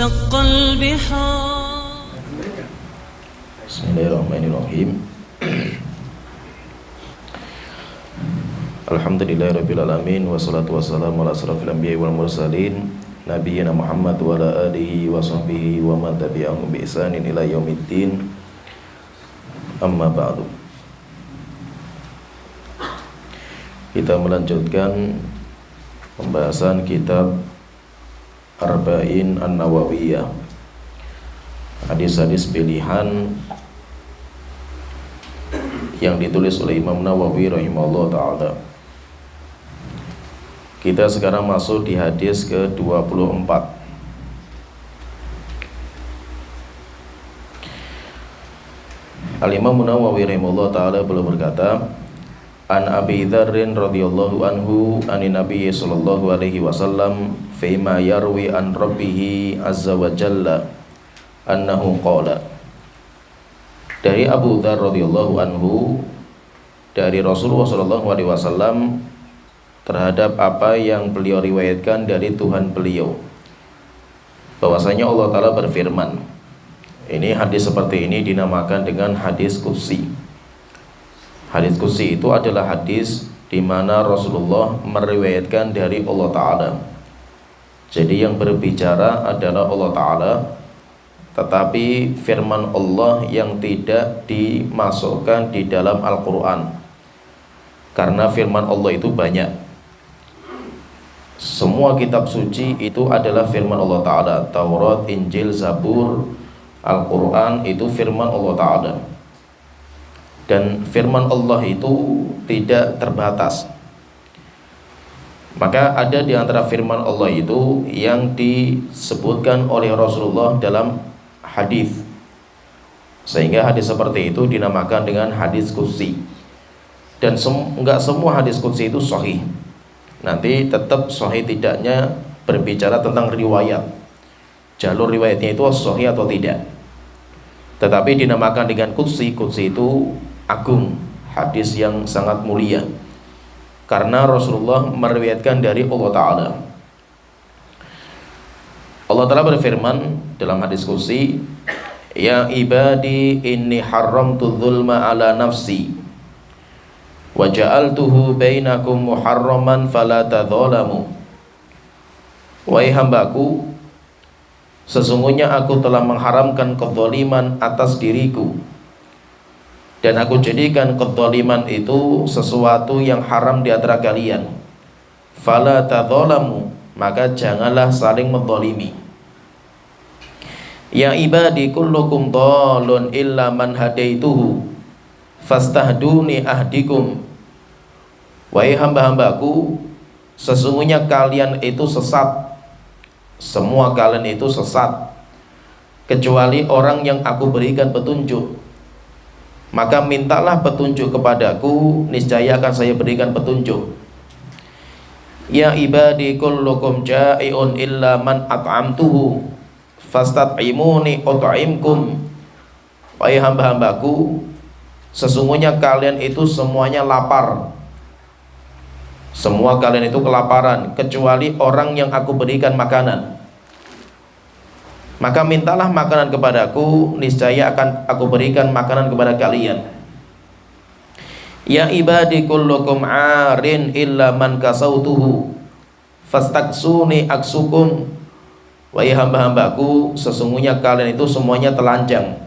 وشق البحار. Bismillahirrahmanirrahim. Alhamdulillahirabbil alamin wassalatu wassalamu ala asrofil anbiya'i wal mursalin nabiyina Muhammad wa ala alihi wa sahbihi wa man tabi'ahum bi ihsanin ila yaumiddin. Amma ba'du. Kita melanjutkan pembahasan kitab Arba'in An-Nawawiyah, hadis-hadis pilihan yang ditulis oleh Imam Nawawi rahimahullah ta'ala. Kita sekarang masuk di hadis ke-24. Al-Imam Nawawi rahimahullah ta'ala beliau berkata, An Abi Dzarrin radhiyallahu anhu anin Nabi sallallahu alaihi wasallam fima yarwi an rabbih azza wa jalla annahu qala. Dari Abu Dzar radhiyallahu anhu dari Rasulullah sallallahu alaihi wasallam terhadap apa yang beliau riwayatkan dari Tuhan beliau, bahwasanya Allah Ta'ala berfirman. Ini hadis seperti ini dinamakan dengan hadis qudsi. Hadis qudsi itu adalah hadis di mana Rasulullah meriwayatkan dari Allah Ta'ala. Jadi yang berbicara adalah Allah Ta'ala, tetapi firman Allah yang tidak dimasukkan di dalam Al-Quran, karena firman Allah itu banyak. Semua kitab suci itu adalah firman Allah Ta'ala. Taurat, Injil, Zabur, Al-Quran itu firman Allah Ta'ala. Dan firman Allah itu tidak terbatas. Maka ada di antara firman Allah itu yang disebutkan oleh Rasulullah dalam hadis, sehingga hadis seperti itu dinamakan dengan hadis qudsi. Dan enggak semua hadis qudsi itu sahih. Nanti tetap sahih tidaknya berbicara tentang riwayat, jalur riwayatnya itu sahih atau tidak. Tetapi dinamakan dengan qudsi. Qudsi itu agung, hadis yang sangat mulia, karena Rasulullah meriwayatkan dari Allah Ta'ala. Allah Ta'ala berfirman dalam hadis qudsi, Ya ibadi inni haramtu dzulma ala nafsi wa ja'altuhu bainakum muharraman fala tadzalamu. Wahai hambaku, sesungguhnya aku telah mengharamkan kezaliman atas diriku, dan aku jadikan kezaliman itu sesuatu yang haram di antara kalian. Fala tadzalamu, maka janganlah saling menzalimi. Ya ibadi kullukum dhalun illa man hadaituhu fastahduni ahdikum. Wahai hamba-hambaku, sesungguhnya kalian itu sesat. Semua kalian itu sesat, kecuali orang yang aku berikan petunjuk. Maka mintalah petunjuk kepadaku, niscaya akan saya berikan petunjuk. Ya ibadi kullukum ja'iun illa man at'amtuhu fastat'imuni ut'imkum. Wahai hamba-hambaku, sesungguhnya kalian itu semuanya lapar. Semua kalian itu kelaparan, kecuali orang yang aku berikan makanan. Maka mintalah makanan kepadaku, niscaya akan aku berikan makanan kepada kalian. Ya ibadi kullukum arin illa man kasautuhu fastaksuni aksukum. Wahai hamba-hambaku, sesungguhnya kalian itu semuanya telanjang,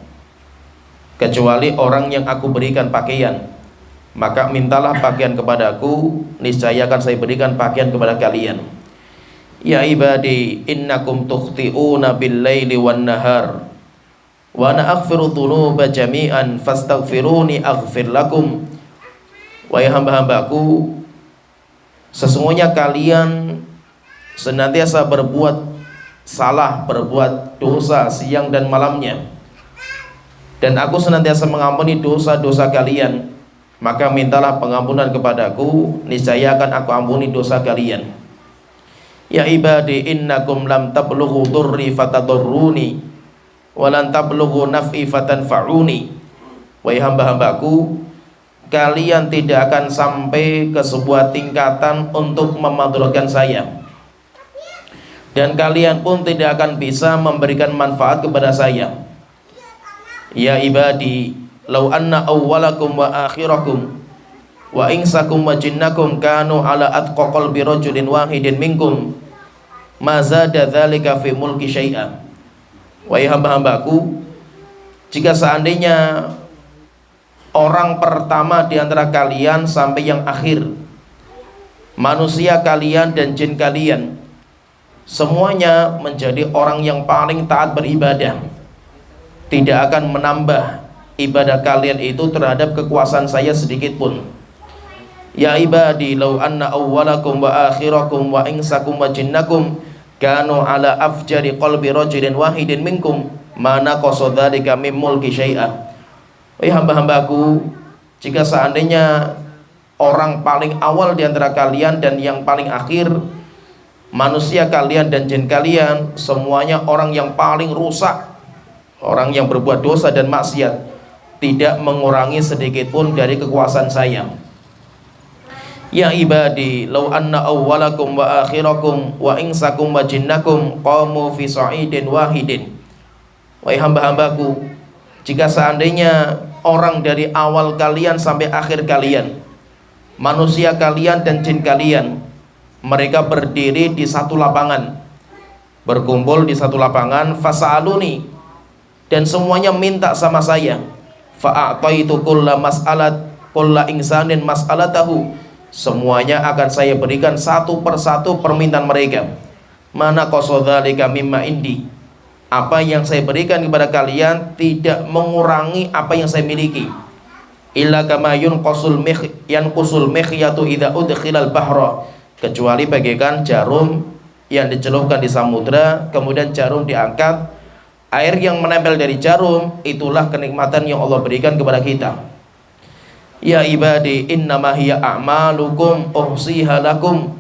kecuali orang yang aku berikan pakaian. Maka mintalah pakaian kepadaku, niscaya akan saya berikan pakaian kepada kalian. Ya ibadi innakum tukhti'una bil-laili wan-nahar wa ana aghfiru dzunuba jami'an fastaghfiruni aghfir lakum. Wahai hamba-hambaku, sesungguhnya kalian senantiasa berbuat salah, berbuat dosa siang dan malamnya, dan aku senantiasa mengampuni dosa-dosa kalian. Maka mintalah pengampunan kepadaku, niscaya akan aku ampuni dosa kalian. Ya ibadi innakum lam tablughu durri fatadurruni wa lan tablughu naf'i fatanfa'uni. Wahai hamba-hambaku, kalian tidak akan sampai ke sebuah tingkatan untuk memudaratkan saya, dan kalian pun tidak akan bisa memberikan manfaat kepada saya. Ya ibadi, law anna awwalakum wa akhirakum wa insakum wa jinnakum kanu ala atqa qalbi rajulin wahidin minkum ma zada dzalika fi mulki syai'a. Wahai hamba-hambaku, jika seandainya orang pertama di antara kalian sampai yang akhir, manusia kalian dan jin kalian, semuanya menjadi orang yang paling taat beribadah, tidak akan menambah ibadah kalian itu terhadap kekuasaan saya sedikit pun. Ya ibadi, law anna awwalakum wa akhirakum wa insakum wa jinnakum kanu ala afjari qalbi rajulin wahidin minkum ma naqasa dzalika mim mulki syai'a. Wahai hamba-hambaku, jika seandainya orang paling awal di antara kalian dan yang paling akhir, manusia kalian dan jin kalian, semuanya orang yang paling rusak, orang yang berbuat dosa dan maksiat, tidak mengurangi sedikit pun dari kekuasaan saya. Ya ibadi, law anna awwalakum wa akhirakum wa insakum wa jinnakum qamu fi sa'idin wahidin. Wahai hamba-hambaku, jika seandainya orang dari awal kalian sampai akhir kalian, manusia kalian dan jin kalian, mereka berdiri di satu lapangan, berkumpul di satu lapangan, fasa'aluni, dan semuanya minta sama saya, fa'ataitu kulla mas'alat kulla insanin mas'alatahu, semuanya akan saya berikan satu persatu permintaan mereka. Mana qasadzalika mimma indi, apa yang saya berikan kepada kalian tidak mengurangi apa yang saya miliki. Illa kama yanqusul mikhyatu idza udkhilal bahra, kecuali bagaikan jarum yang dicelupkan di samudra, kemudian jarum diangkat, air yang menempel dari jarum, itulah kenikmatan yang Allah berikan kepada kita. Ya ibadi, innama hiya a'malukum uhsiha lakum.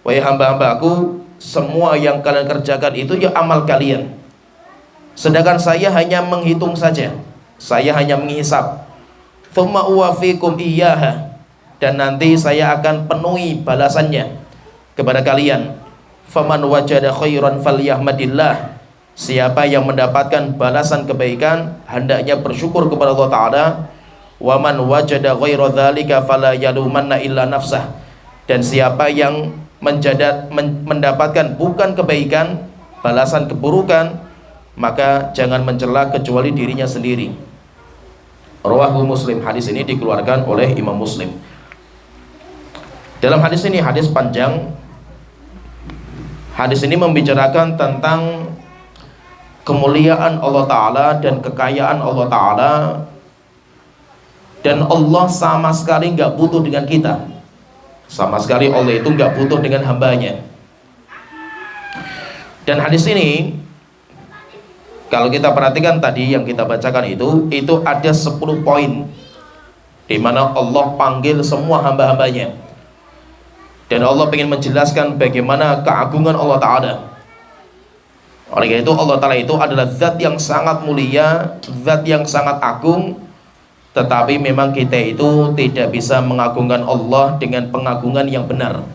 Wahai hamba-hambaku, semua yang kalian kerjakan itu ya amal kalian, sedangkan saya hanya menghitung saja, saya hanya menghisap. Tsumma uwafikum iyyaha, dan nanti saya akan penuhi balasannya kepada kalian. Faman wajada khairan falyahmadillah, siapa yang mendapatkan balasan kebaikan hendaknya bersyukur kepada Allah Ta'ala. Wa man wajada ghaira dzalika fala yalumanna illa nafsah, dan siapa yang mendapatkan bukan kebaikan, balasan keburukan, maka jangan mencela kecuali dirinya sendiri. Rawahu Muslim, hadis ini dikeluarkan oleh Imam Muslim. Dalam hadis ini, hadis panjang, hadis ini membicarakan tentang kemuliaan Allah Ta'ala dan kekayaan Allah Ta'ala, dan Allah sama sekali nggak butuh dengan kita, sama sekali Allah itu nggak butuh dengan hambanya. Dan hadis ini, kalau kita perhatikan tadi yang kita bacakan itu ada 10 poin di mana Allah panggil semua hamba-hambanya, dan Allah ingin menjelaskan bagaimana keagungan Allah Ta'ala. Oleh karena itu, Allah Ta'ala itu adalah zat yang sangat mulia, zat yang sangat agung. Tetapi memang kita itu tidak bisa mengagungkan Allah dengan pengagungan yang benar.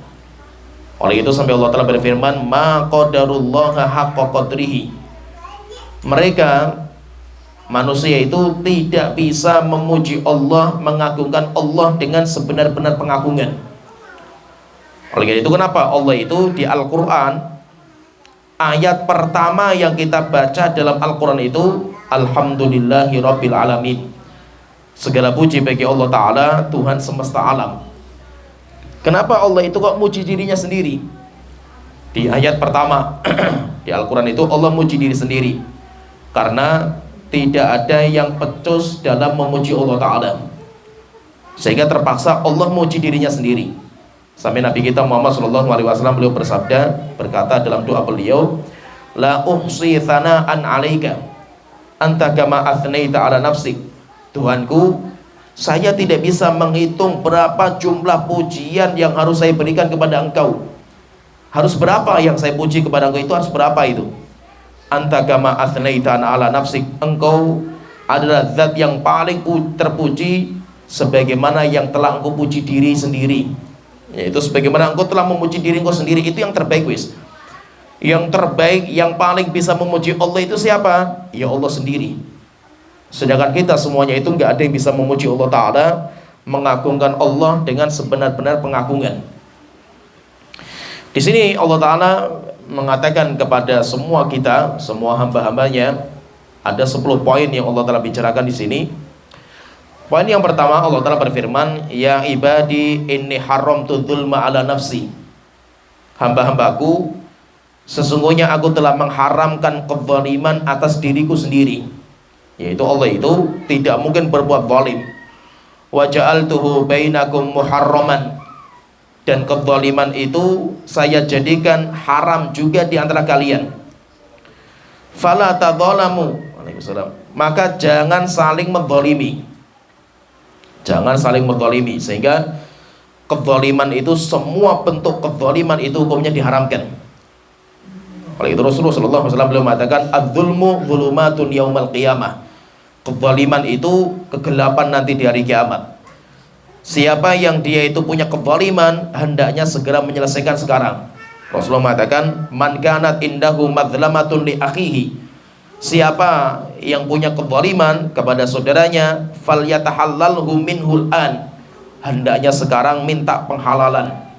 Oleh itu sampai Allah Ta'ala berfirman, ma qadarullaha haqqa qadrihi, mereka manusia itu tidak bisa memuji Allah, mengagungkan Allah dengan sebenar-benar pengagungan. Oleh karena itu, kenapa Allah itu di Al-Quran, ayat pertama yang kita baca dalam Al-Quran itu Alhamdulillahi Rabbil Alamin, segala puji bagi Allah Ta'ala, Tuhan semesta alam. Kenapa Allah itu kok muji dirinya sendiri? Di ayat pertama di Al-Quran itu Allah muji diri sendiri, karena tidak ada yang pecus dalam memuji Allah Ta'ala, sehingga terpaksa Allah muji dirinya sendiri. Sampai Nabi kita Muhammad SAW beliau bersabda, berkata dalam doa beliau, la uhsi thana'an alaika anta kama athnaita ala nafsik. Tuhanku, saya tidak bisa menghitung berapa jumlah pujian yang harus saya berikan kepada Engkau. Harus berapa yang saya puji kepada Engkau, itu harus berapa itu? Anta kama athnaita ala nafsik, Engkau adalah zat yang paling terpuji sebagaimana yang telah Engkau puji diri sendiri. Yaitu sebagaimana Engkau telah memuji diri Engkau sendiri, itu yang terbaik wis. Yang terbaik, yang paling bisa memuji Allah itu siapa? Ya Allah sendiri. Sedangkan kita semuanya itu nggak ada yang bisa memuji Allah Ta'ala, mengagungkan Allah dengan sebenar-benar pengagungan. Di sini Allah Ta'ala mengatakan kepada semua kita, semua hamba-hambanya, ada 10 poin yang Allah Ta'ala bicarakan di sini. Poin yang pertama, Allah Ta'ala berfirman, ya ibadi inni haramtu dzulma ala nafsi. Hamba-hambaku, sesungguhnya aku telah mengharamkan kezaliman atas diriku sendiri. Yaitu Allah itu tidak mungkin berbuat zalim. Wa ja'altuhu bainakum muharraman. Dan kezaliman itu saya jadikan haram juga di antara kalian. Fala tadzalamu. Waalaikumsalam. Maka jangan saling menzalimi. Jangan saling menzalimi, sehingga kezaliman itu, semua bentuk kezaliman itu hukumnya diharamkan. Oleh itu Rasulullah SAW beliau mengatakan, "Adz-dzulmu dzulumatun yaumal qiyamah." Kezaliman itu kegelapan nanti di hari kiamat. Siapa yang dia itu punya kezaliman, hendaknya segera menyelesaikan sekarang. Rasulullah mengatakan, "Man kanat indahu madzlamatun li akhihi." Siapa yang punya kezaliman kepada saudaranya, falyatahallalhu minhul an. Hendaknya sekarang minta penghalalan.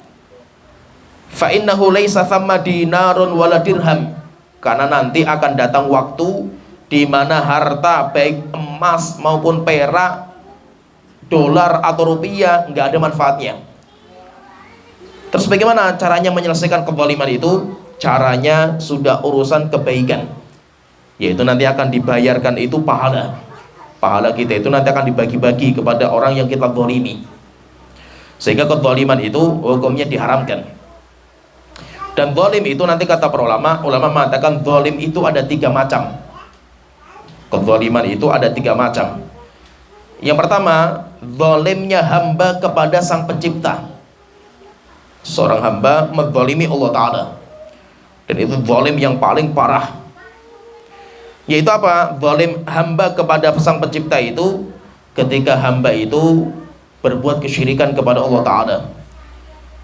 Fa innahu laisa thamma dinarun wala dirham. Karena nanti akan datang waktu di mana harta baik emas maupun perak, dolar atau rupiah nggak ada manfaatnya. Terus bagaimana caranya menyelesaikan kezaliman itu? Caranya sudah urusan kebaikan, yaitu nanti akan dibayarkan itu pahala. Pahala kita itu nanti akan dibagi-bagi kepada orang yang kita zalimi. Sehingga kezaliman itu hukumnya diharamkan. Dan zalim itu nanti kata para ulama mengatakan zalim itu ada 3 macam. Kezaliman itu ada 3 macam. Yang pertama, zalimnya hamba kepada sang pencipta. Seorang hamba menzalimi Allah Ta'ala, dan itu zalim yang paling parah. Yaitu apa? Zalim hamba kepada sang pencipta itu ketika hamba itu berbuat kesyirikan kepada Allah Ta'ala,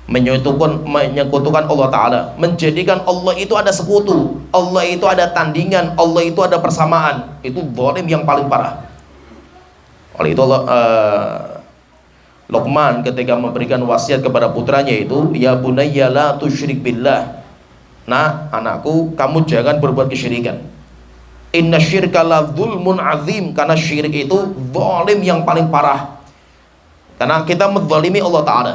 menyekutukan Allah Ta'ala, menjadikan Allah itu ada sekutu, Allah itu ada tandingan, Allah itu ada persamaan. Itu zalim yang paling parah. Oleh itu Luqman ketika memberikan wasiat kepada putranya itu, ya bunayya la tusyrik billah. Nah anakku, kamu jangan berbuat kesyirikan. Inna syirka la dzulmun azim. Karena syirik itu zalim yang paling parah. Karena kita menzalimi Allah Ta'ala.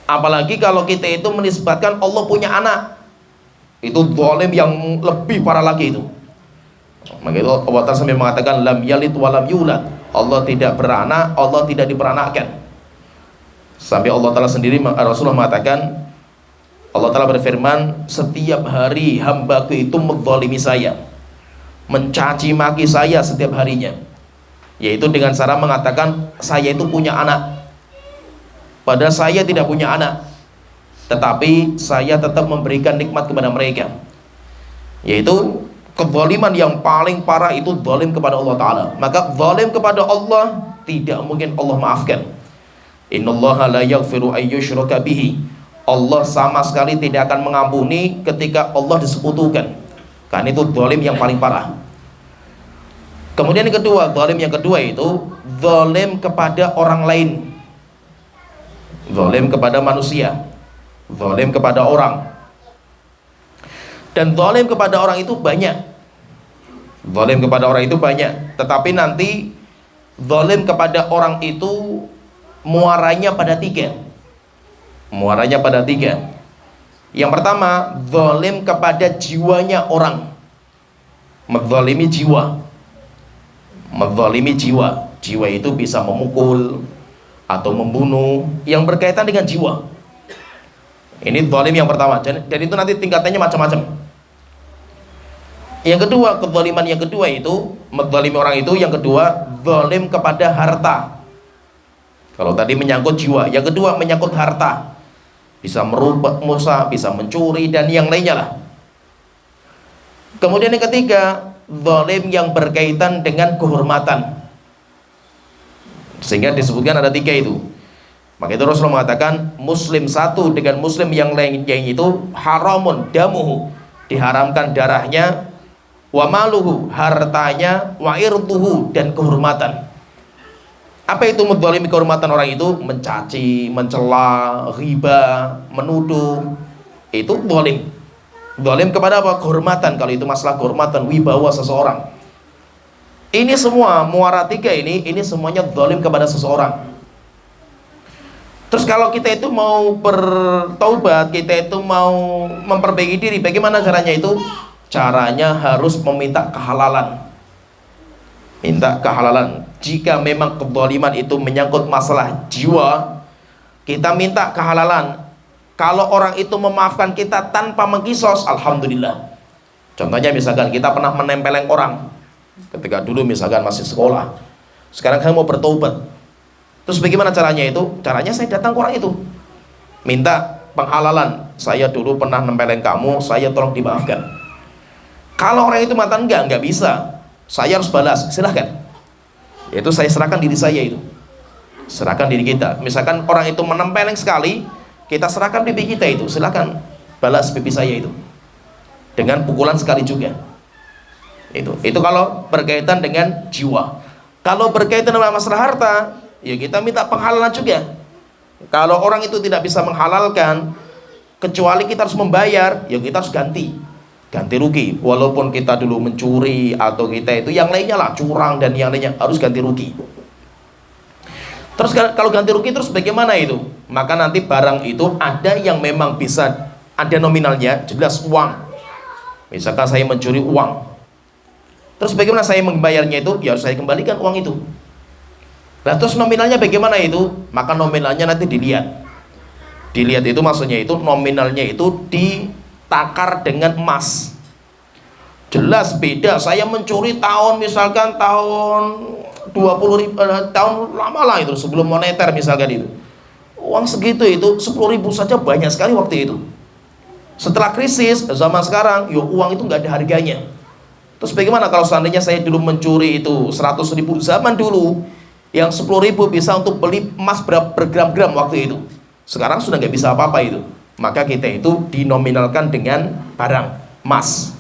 Apalagi kalau kita itu menisbatkan Allah punya anak, itu zalim yang lebih parah lagi itu. Maka itu Allah Ta'ala sampai mengatakan lam yalid wa lam yulad. Allah tidak beranak, Allah tidak diperanakkan. Sampai Allah Ta'ala sendiri, Rasulullah mengatakan, Allah Ta'ala berfirman, setiap hari hambaku itu menzalimi saya, mencaci maki saya setiap harinya, yaitu dengan cara mengatakan saya itu punya anak, padahal saya tidak punya anak, tetapi saya tetap memberikan nikmat kepada mereka. Yaitu kezaliman yang paling parah itu zalim kepada Allah Ta'ala. Maka zalim kepada Allah tidak mungkin Allah maafkan. Innallaha la yaghfiru ayyushraka bihi. Allah sama sekali tidak akan mengampuni ketika Allah disekutukan. Karena itu zalim yang paling parah. Kemudian yang kedua, zalim yang kedua itu zalim kepada orang lain. Zalim kepada manusia, zalim kepada orang. Dan zalim kepada orang itu banyak. Zalim kepada orang itu banyak. Tetapi nanti zalim kepada orang itu muaranya pada 3. Muaranya pada 3. Yang pertama, zalim kepada jiwanya orang. Menzalimi jiwa. Menzalimi jiwa. Jiwa itu bisa memukul atau membunuh, yang berkaitan dengan jiwa. Ini zalim yang pertama. Dan itu nanti tingkatannya macam-macam. Yang kedua, kezaliman yang kedua itu menzalimi orang itu, yang kedua zalim kepada harta. Kalau tadi menyangkut jiwa, yang kedua menyangkut harta. Bisa merusak, bisa mencuri, dan yang lainnya lah. Kemudian yang ketiga, zalim yang berkaitan dengan kehormatan. Sehingga disebutkan ada 3 itu. Maka itu Rasulullah mengatakan muslim satu dengan muslim yang lainnya itu haramun damuhu, diharamkan darahnya, wa maluhu, hartanya, wa irduhu, dan kehormatan. Apa itu menzalimi kehormatan orang itu? Mencaci, mencela, ghibah, menuduh. Itu zalim. Zalim kepada apa? Kehormatan. Kalau itu masalah kehormatan, wibawa seseorang. Ini semua muara tiga ini semuanya zalim kepada seseorang. Terus kalau kita itu mau bertaubat, kita itu mau memperbaiki diri, bagaimana caranya itu? Caranya harus meminta kehalalan. Minta kehalalan. Jika memang kezaliman itu menyangkut masalah jiwa, kita minta kehalalan. Kalau orang itu memaafkan kita tanpa mengkisos, alhamdulillah. Contohnya misalkan kita pernah menempeleng orang ketika dulu misalkan masih sekolah. Sekarang saya mau bertobat. Terus bagaimana caranya itu? Caranya saya datang ke orang itu, minta penghalalan. Saya dulu pernah nempeleng kamu, saya tolong dimaafkan. Kalau orang itu mengatakan enggak bisa, saya harus balas, silahkan. Itu saya serahkan diri saya itu. Serahkan diri kita. Misalkan orang itu menempeleng sekali, kita serahkan pipi kita itu, silahkan balas pipi saya itu. Dengan pukulan sekali juga. Itu kalau berkaitan dengan jiwa. Kalau berkaitan dengan masalah harta, ya kita minta penghalalan juga. Kalau orang itu tidak bisa menghalalkan, kecuali kita harus membayar, ya kita harus ganti rugi. Walaupun kita dulu mencuri atau kita itu yang lainnya lah, curang dan yang lainnya, harus ganti rugi. Terus kalau ganti rugi terus bagaimana itu? Maka nanti barang itu ada yang memang bisa ada nominalnya, jelas uang. Misalkan saya mencuri uang, terus bagaimana saya membayarnya itu? Ya harus saya kembalikan uang itu. Nah terus nominalnya bagaimana itu? Maka nominalnya nanti dilihat. Dilihat itu maksudnya itu nominalnya itu ditakar dengan emas. Jelas beda. Saya mencuri tahun misalkan tahun 20.000, tahun lama lah itu, sebelum moneter misalkan itu. Uang segitu itu 10.000 saja banyak sekali waktu itu. Setelah krisis zaman sekarang, yo uang itu nggak ada harganya. Terus bagaimana kalau seandainya saya dulu mencuri itu 100.000 zaman dulu, yang 10.000 bisa untuk beli emas bergram-gram waktu itu. Sekarang sudah nggak bisa apa-apa itu. Maka kita itu dinominalkan dengan barang emas.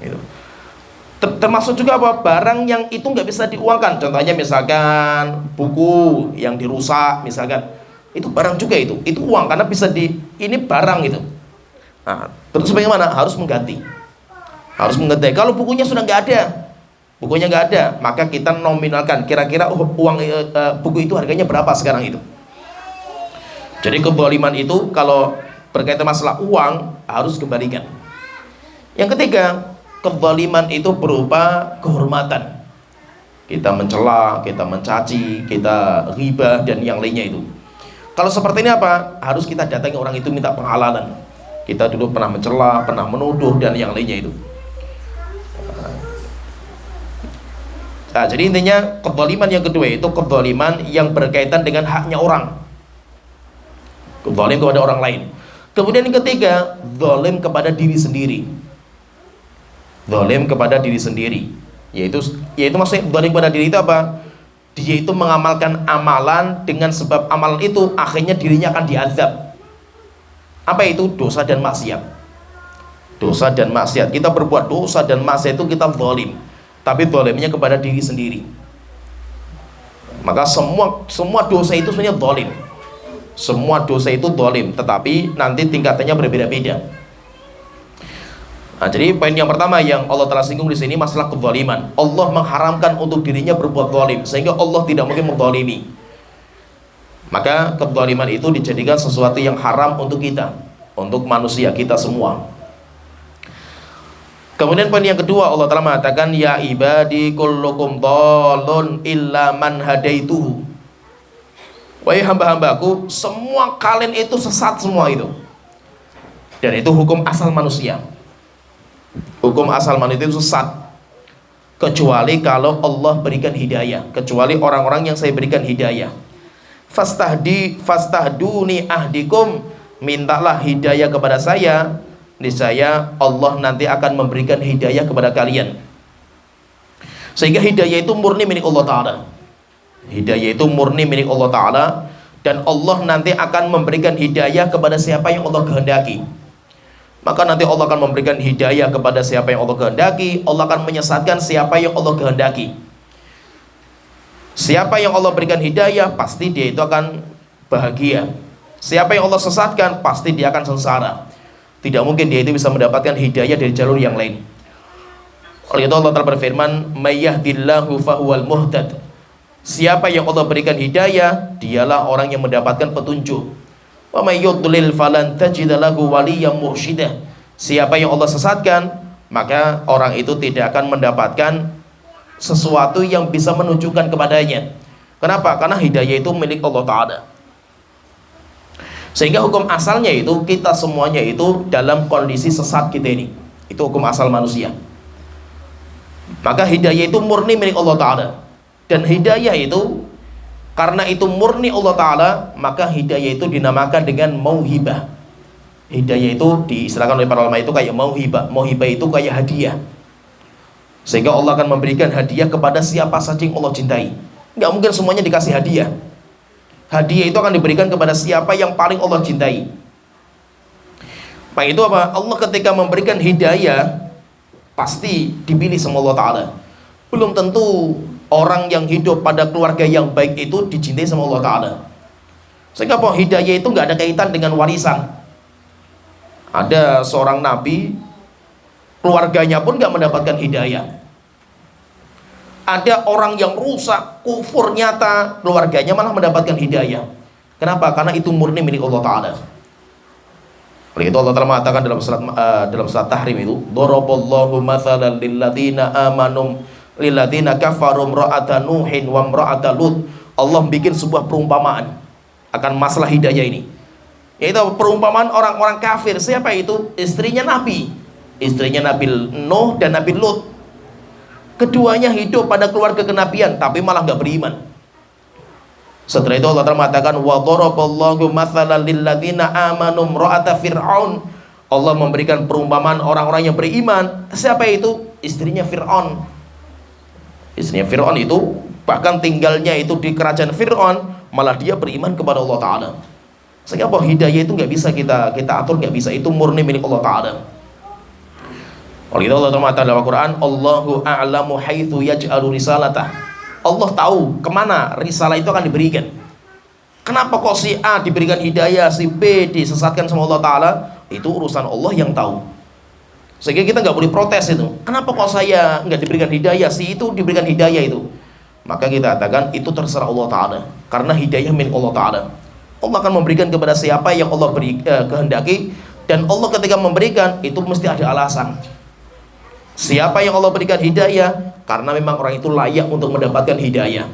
Gitu. Termasuk juga apa? Barang yang itu nggak bisa diuangkan. Contohnya misalkan buku yang dirusak, misalkan itu barang juga itu uang karena bisa ini barang itu. Nah, terus bagaimana? Harus mengganti. Kalau bukunya sudah nggak ada, maka kita nominalkan kira-kira uang buku itu harganya berapa sekarang itu. Jadi kezaliman itu kalau berkaitan masalah uang harus kembalikan. Yang ketiga, kezaliman itu berupa kehormatan. Kita mencela, kita mencaci, kita ghibah dan yang lainnya itu. Kalau seperti ini apa? Harus kita datangi orang itu minta penghalalan. Kita dulu pernah mencela, pernah menuduh dan yang lainnya itu. Nah, jadi intinya kezaliman yang kedua itu kezaliman yang berkaitan dengan haknya orang. Zalim kepada orang lain. Kemudian yang ketiga, zalim kepada diri sendiri. Zalim kepada diri sendiri. Yaitu maksudnya zalim kepada diri itu apa? Dia itu mengamalkan amalan, dengan sebab amalan itu akhirnya dirinya akan diazab. Apa itu? Dosa dan maksiat. Dosa dan maksiat. Kita berbuat dosa dan maksiat itu kita zalim. Tapi zalimnya kepada diri sendiri. Maka semua dosa itu sebenarnya zalim. Semua dosa itu zalim, tetapi nanti tingkatannya berbeda-beda. Nah, jadi poin yang pertama yang Allah telah singgung di sini masalah kezaliman. Allah mengharamkan untuk dirinya berbuat zalim, sehingga Allah tidak mungkin menzalimi. Maka kezaliman itu dijadikan sesuatu yang haram untuk kita, untuk manusia kita semua. Kemudian poin yang kedua, Allah telah mengatakan ya ibadi kullukum dhalun illa man hadaituhu. Wahai hamba-hambaku, semua kalian itu sesat semua itu. Dan itu hukum asal manusia. Hukum asal manusia itu sesat, kecuali kalau Allah berikan hidayah, kecuali orang-orang yang saya berikan hidayah. Fastahduni ahdikum, mintalah hidayah kepada saya, niscaya Allah nanti akan memberikan hidayah kepada kalian. Sehingga hidayah itu murni milik Allah Ta'ala. Hidayah itu murni milik Allah Ta'ala. dan Allah nanti akan memberikan hidayah kepada siapa yang Allah kehendaki. Maka nanti Allah akan memberikan hidayah kepada siapa yang Allah kehendaki, Allah akan menyesatkan siapa yang Allah kehendaki. Siapa yang Allah berikan hidayah, pasti dia itu akan bahagia. Siapa yang Allah sesatkan, pasti dia akan sengsara. Tidak mungkin dia itu bisa mendapatkan hidayah dari jalur yang lain. Oleh itu Allah telah berfirman, "May yahdillahu fahuwal muhtad." Siapa yang Allah berikan hidayah, dialah orang yang mendapatkan petunjuk. Wa may yudlil falan tajid lahu waliyyan mursyidah. Siapa yang Allah sesatkan, maka orang itu tidak akan mendapatkan sesuatu yang bisa menunjukkan kepadanya. Kenapa? Karena hidayah itu milik Allah Ta'ala. Sehingga hukum asalnya itu kita semuanya itu dalam kondisi sesat kita ini. Itu hukum asal manusia. Maka hidayah itu murni milik Allah Ta'ala. Dan hidayah itu, karena itu murni Allah Ta'ala, maka hidayah itu dinamakan dengan mauhibah. Hidayah itu diistilahkan oleh para ulama itu kayak mauhibah. Mauhibah itu kayak hadiah. Sehingga Allah akan memberikan hadiah kepada siapa saja yang Allah cintai. Nggak mungkin semuanya dikasih hadiah. Hadiah itu akan diberikan kepada siapa yang paling Allah cintai. Maka itu apa? Allah ketika memberikan hidayah, pasti dipilih sama Allah Ta'ala. Belum tentu orang yang hidup pada keluarga yang baik itu dicintai sama Allah Ta'ala. Sehingga hidayah itu nggak ada kaitan dengan warisan. Ada seorang nabi, keluarganya pun nggak mendapatkan hidayah. Ada orang yang rusak, kufur nyata, keluarganya malah mendapatkan hidayah. Kenapa? Karena itu murni milik Allah Ta'ala. Oleh itu Allah telah mengatakan dalam surat Tahrim itu, "Daraballahu mathalan lilladzina amanu lilladzina kafaru imra'ata Nuhin wa imra'ata Lut." Allah bikin sebuah perumpamaan akan masalah hidayah ini. Yaitu perumpamaan orang-orang kafir. Siapa itu? Istrinya Nabi. Istrinya Nabi Nuh dan Nabi Lut. Keduanya hidup pada keluarga kenabian, tapi malah nggak beriman. Setelah itu Allah Ta'ala mengatakan, "Wa daraballahu mathalan lilladzina amanu imra'ata Fir'aun." Allah memberikan perumpamaan orang-orang yang beriman. Siapa itu? Istrinya Fir'aun. Istrinya Fir'aun itu bahkan tinggalnya itu di kerajaan Fir'aun, malah dia beriman kepada Allah Ta'ala. Sehingga hidayah itu nggak bisa kita atur, nggak bisa. Itu murni milik Allah Ta'ala. Oleh itu Allah mengatakan dalam Al-Quran, "Allahu a'lamu haitsu yaj'alu risalatah." Allah tahu kemana risalah itu akan diberikan. Kenapa kok si A diberikan hidayah, si B disesatkan sama Allah Ta'ala? Itu urusan Allah yang tahu. Sehingga kita nggak boleh protes itu. Kenapa kok saya nggak diberikan hidayah, si itu diberikan hidayah itu? Maka kita katakan itu terserah Allah Ta'ala. Karena hidayah milik Allah Ta'ala. Allah akan memberikan kepada siapa yang Allah kehendaki. Dan Allah ketika memberikan itu mesti ada alasan. Siapa yang Allah berikan hidayah, karena memang orang itu layak untuk mendapatkan hidayah.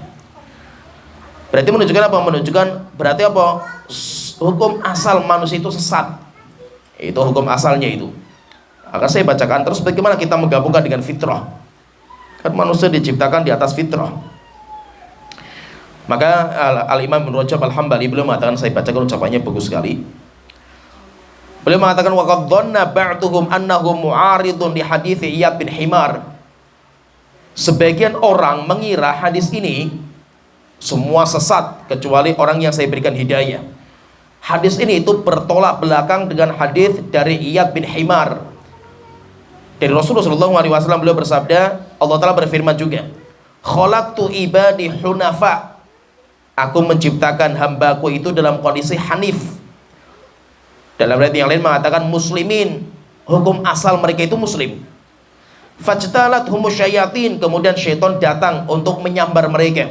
Berarti menunjukkan apa? Menunjukkan berarti apa? Hukum asal manusia itu sesat. Itu hukum asalnya itu. Akan saya bacakan terus bagaimana kita menggabungkan dengan fitrah. Kan manusia diciptakan di atas fitrah. Maka Al-Imam Ibnu Rajab Al-Hambali beliau mengatakan, saya bacakan ucapannya bagus sekali. Beliau mengatakan, "Wa qad dhanna ba'duhum annahu mu'aridun li hadits Iyad bin Himar." Sebagian orang mengira hadis ini semua sesat kecuali orang yang saya berikan hidayah. Hadis ini itu bertolak belakang dengan hadis dari Iyad bin Himar. Dari Rasulullah SAW beliau bersabda, Allah Ta'ala berfirman juga, "Khalaqtu ibadi hunafa." Aku menciptakan hambaku itu dalam kondisi hanif. Dalam ayat yang lain mengatakan muslimin, hukum asal mereka itu muslim. Fajtalat humus syayatin, kemudian syaitan datang untuk menyambar mereka,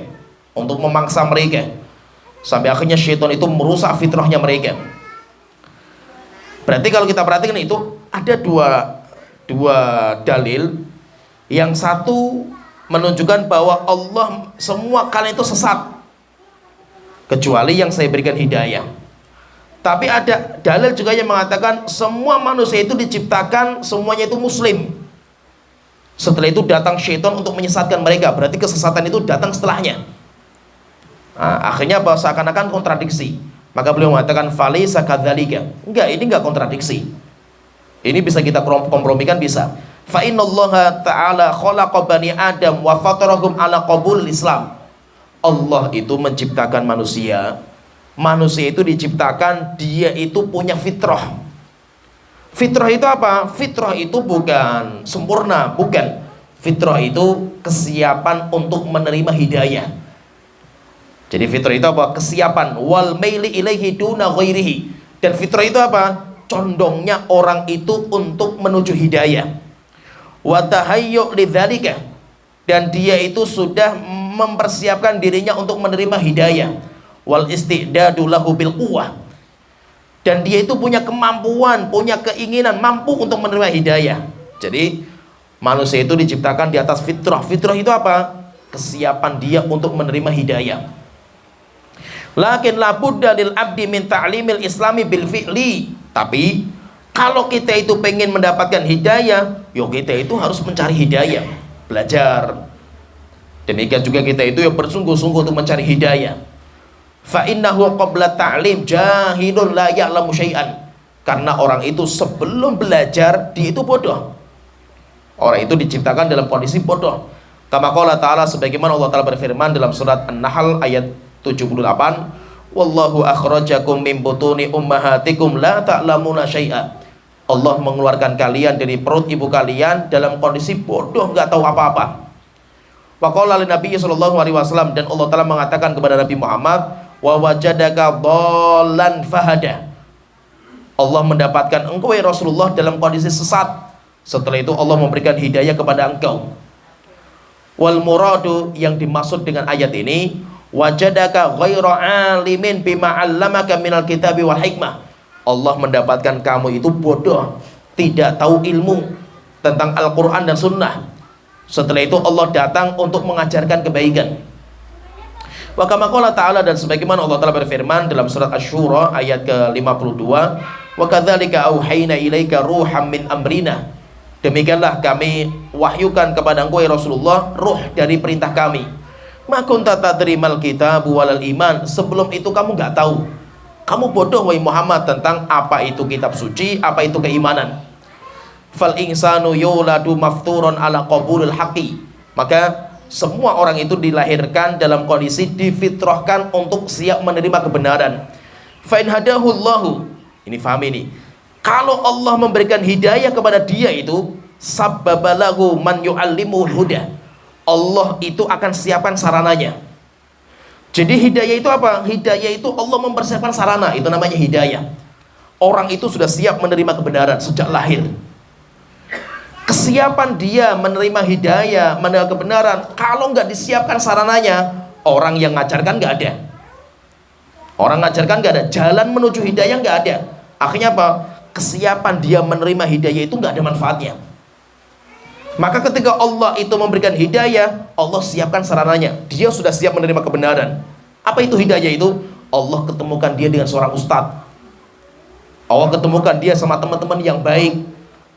untuk memangsa mereka, sampai akhirnya syaitan itu merusak fitrahnya mereka. Berarti kalau kita perhatikan itu ada dua dalil. Yang satu menunjukkan bahwa Allah semua kalian itu sesat kecuali yang saya berikan hidayah. Tapi ada dalil juga yang mengatakan semua manusia itu diciptakan semuanya itu muslim. Setelah itu datang syaitan untuk menyesatkan mereka. Berarti kesesatan itu datang setelahnya. Nah, akhirnya bahwa seakan-akan kontradiksi. Maka beliau mengatakan falaysa kadzalika. Enggak, ini enggak kontradiksi. Ini bisa kita kompromikan, bisa. Fa innallaha ta'ala khalaqa bani Adam wa fatarahum ala qabul Islam. Allah itu menciptakan manusia Manusia itu diciptakan dia itu punya fitrah. Fitrah itu apa? Fitrah itu bukan sempurna, bukan. Fitrah itu kesiapan untuk menerima hidayah. Jadi fitrah itu apa? Kesiapan. Wal maili ilaihi duna ghairihi. Dan fitrah itu apa? Condongnya orang itu untuk menuju hidayah. Wa tahayyu lidzalika. Dan dia itu sudah mempersiapkan dirinya untuk menerima hidayah. Wal istidadu lahu bil quwwah. Dan dia itu punya kemampuan, punya keinginan, mampu untuk menerima hidayah. Jadi manusia itu diciptakan di atas fitrah. Fitrah itu apa? Kesiapan dia untuk menerima hidayah. Lakin la budda lil abdi min ta'limil islami bil fi'li. Tapi kalau kita itu pengen mendapatkan hidayah, yo kita itu harus mencari hidayah, belajar. Demikian juga kita itu yang bersungguh-sungguh untuk mencari hidayah. Fa innahu qabla ta'lim jahilun la ya'lamu syai'an. Karena orang itu sebelum belajar dia itu bodoh. Orang itu diciptakan dalam kondisi bodoh. Kama qala ta'ala, sebagaimana Allah Ta'ala berfirman dalam surat An-Nahl ayat 78, wallahu akhrajakum min butuni ummahatikum la ta'lamuna syai'a. Allah mengeluarkan kalian dari perut ibu kalian dalam kondisi bodoh, enggak tahu apa-apa. Wa qala lin Nabi sallallahu alaihi wasallam, dan Allah Ta'ala mengatakan kepada Nabi Muhammad, wa wajadaka dhallan fahada. Allah mendapatkan engkau ya Rasulullah dalam kondisi sesat. Setelah itu Allah memberikan hidayah kepada engkau. Wal muradu, yang dimaksud dengan ayat ini, wajadaka ghaira alimin bima 'allamaka minal kitabi wal hikmah. Allah mendapatkan kamu itu bodoh, tidak tahu ilmu tentang Al-Qur'an dan sunnah. Setelah itu Allah datang untuk mengajarkan kebaikan. Wa kama qala ta'ala, dan sebagaimana Allah Ta'ala berfirman dalam surat Asy-Syura ayat ke-52, wa kadzalika auhayna ilaika ruham min amrina. Demikianlah kami wahyukan kepada engkau ya Rasulullah ruh dari perintah kami. Ma kunta tadrimal kitab walal iman. Sebelum itu kamu enggak tahu. Kamu bodoh wahai Muhammad tentang apa itu kitab suci, apa itu keimanan. Fal insanu yuladu mafturun ala qabulil haqqi. Maka semua orang itu dilahirkan dalam kondisi difitrahkan untuk siap menerima kebenaran. Fa in hadahullahu, ini paham ini. Kalau Allah memberikan hidayah kepada dia itu, sabbabalahu man yu'allimul huda. Allah itu akan siapkan sarananya. Jadi hidayah itu apa? Hidayah itu Allah mempersiapkan sarana, itu namanya hidayah. Orang itu sudah siap menerima kebenaran sejak lahir. Kesiapan dia menerima hidayah, menerima kebenaran, kalau nggak disiapkan sarananya, orang yang ngajarkan nggak ada. Orang ngajarkan nggak ada, jalan menuju hidayah nggak ada. Akhirnya apa? Kesiapan dia menerima hidayah itu nggak ada manfaatnya. Maka ketika Allah itu memberikan hidayah, Allah siapkan sarananya. Dia sudah siap menerima kebenaran. Apa itu hidayah itu? Allah ketemukan dia dengan seorang ustadz. Allah ketemukan dia sama teman-teman yang baik.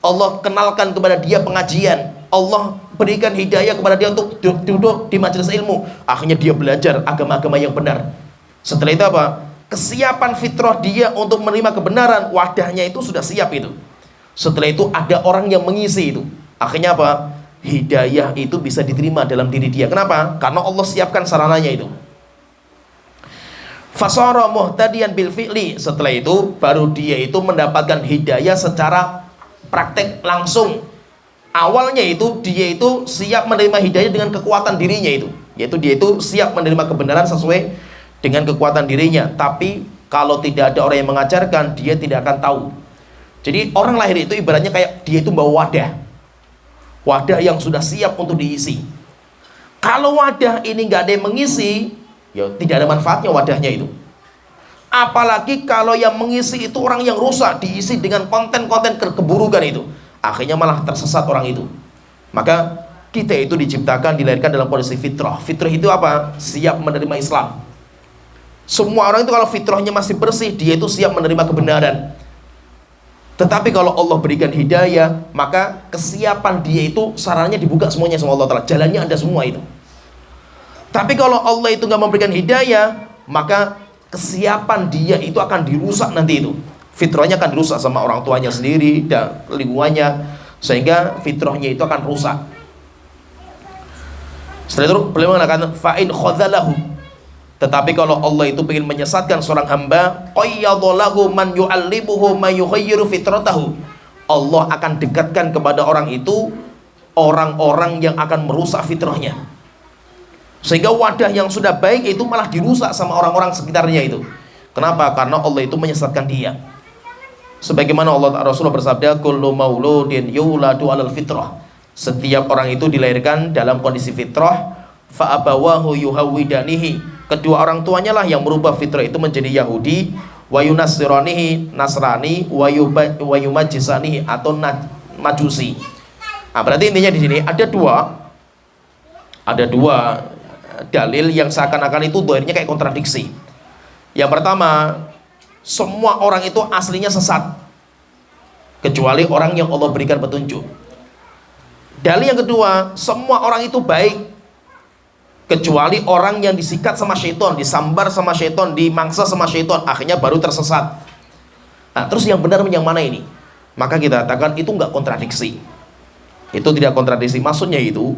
Allah kenalkan kepada dia pengajian. Allah berikan hidayah kepada dia untuk duduk di majelis ilmu. Akhirnya dia belajar agama-agama yang benar. Setelah itu apa? Kesiapan fitrah dia untuk menerima kebenaran, wadahnya itu sudah siap itu. Setelah itu ada orang yang mengisi itu. Akhirnya apa? Hidayah itu bisa diterima dalam diri dia. Kenapa? Karena Allah siapkan sarananya itu. Fasara muhtadiyan bil fi'li. Setelah itu baru dia itu mendapatkan hidayah secara praktek langsung. Awalnya itu dia itu siap menerima hidayah dengan kekuatan dirinya itu. Yaitu dia itu siap menerima kebenaran sesuai dengan kekuatan dirinya. Tapi kalau tidak ada orang yang mengajarkan, dia tidak akan tahu. Jadi orang lahir itu ibaratnya kayak dia itu bawa wadah yang sudah siap untuk diisi. Kalau wadah ini nggak ada yang mengisi, ya tidak ada manfaatnya wadahnya itu. Apalagi kalau yang mengisi itu orang yang rusak, diisi dengan konten-konten keburukan itu, akhirnya malah tersesat orang itu. Maka kita itu diciptakan, dilahirkan dalam kondisi fitrah. Fitrah itu apa? Siap menerima Islam. Semua orang itu kalau fitrahnya masih bersih, dia itu siap menerima kebenaran. Tetapi kalau Allah berikan hidayah, maka kesiapan dia itu sarannya dibuka semuanya sama Allah Ta'ala. Jalannya ada semua itu. Tapi kalau Allah itu nggak memberikan hidayah, maka kesiapan dia itu akan dirusak nanti itu. Fitrahnya akan dirusak sama orang tuanya sendiri dan lingkungannya, sehingga fitrahnya itu akan rusak. Setelah itu beliau mengatakan fa'in khadzalahu. Tetapi kalau Allah itu ingin menyesatkan seorang hamba, qayyadallahu man yu'allimuhu man yughayyiru fitratahu. Allah akan dekatkan kepada orang itu orang-orang yang akan merusak fitrahnya. Sehingga wadah yang sudah baik itu malah dirusak sama orang-orang sekitarnya itu. Kenapa? Karena Allah itu menyesatkan dia. Sebagaimana Allah Rasulullah bersabda, kullu mauludin yuladu alal fitrah. Setiap orang itu dilahirkan dalam kondisi fitrah, fa abawahu yuhawidanihi. Kedua orang tuanya lah yang merubah fitrah itu menjadi Yahudi, wa yunassiranihi Nasrani, wa yumajjisanihi atau Majusi. Nah, berarti intinya di sini ada dua dalil yang seakan-akan itu doirnya kayak kontradiksi. Yang pertama, semua orang itu aslinya sesat kecuali orang yang Allah berikan petunjuk. Dalil yang kedua, semua orang itu baik kecuali orang yang disikat sama syaitan, disambar sama syaitan, dimangsa sama syaitan, akhirnya baru tersesat. Nah, terus yang benar yang mana ini? Maka kita katakan itu enggak kontradiksi. Itu tidak kontradiksi. Maksudnya itu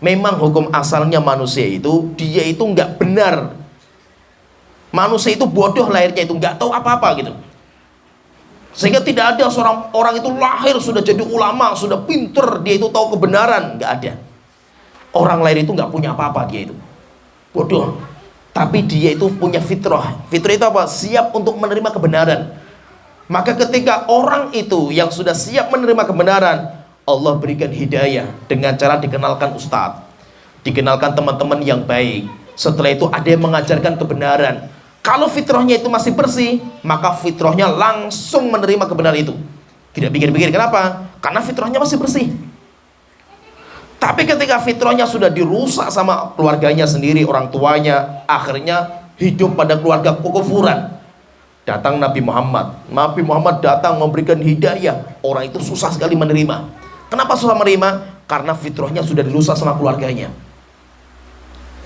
memang hukum asalnya manusia itu dia itu enggak benar. Manusia itu bodoh lahirnya, itu enggak tahu apa-apa gitu. Sehingga tidak ada seorang orang itu lahir sudah jadi ulama, sudah pinter, dia itu tahu kebenaran, enggak ada. Orang lahir itu nggak punya apa-apa, dia itu bodoh. Tapi dia itu punya fitrah. Fitrah itu apa? Siap untuk menerima kebenaran. Maka ketika orang itu yang sudah siap menerima kebenaran, Allah berikan hidayah dengan cara dikenalkan ustadz, dikenalkan teman-teman yang baik. Setelah itu ada yang mengajarkan kebenaran. Kalau fitrahnya itu masih bersih, maka fitrahnya langsung menerima kebenaran itu. Tidak pikir-pikir. Kenapa? Karena fitrahnya masih bersih. Tapi ketika fitrahnya sudah dirusak sama keluarganya sendiri, orang tuanya, akhirnya hidup pada keluarga kekufuran. Datang Nabi Muhammad. Nabi Muhammad datang memberikan hidayah. Orang itu susah sekali menerima. Kenapa susah menerima? Karena fitrahnya sudah dirusak sama keluarganya.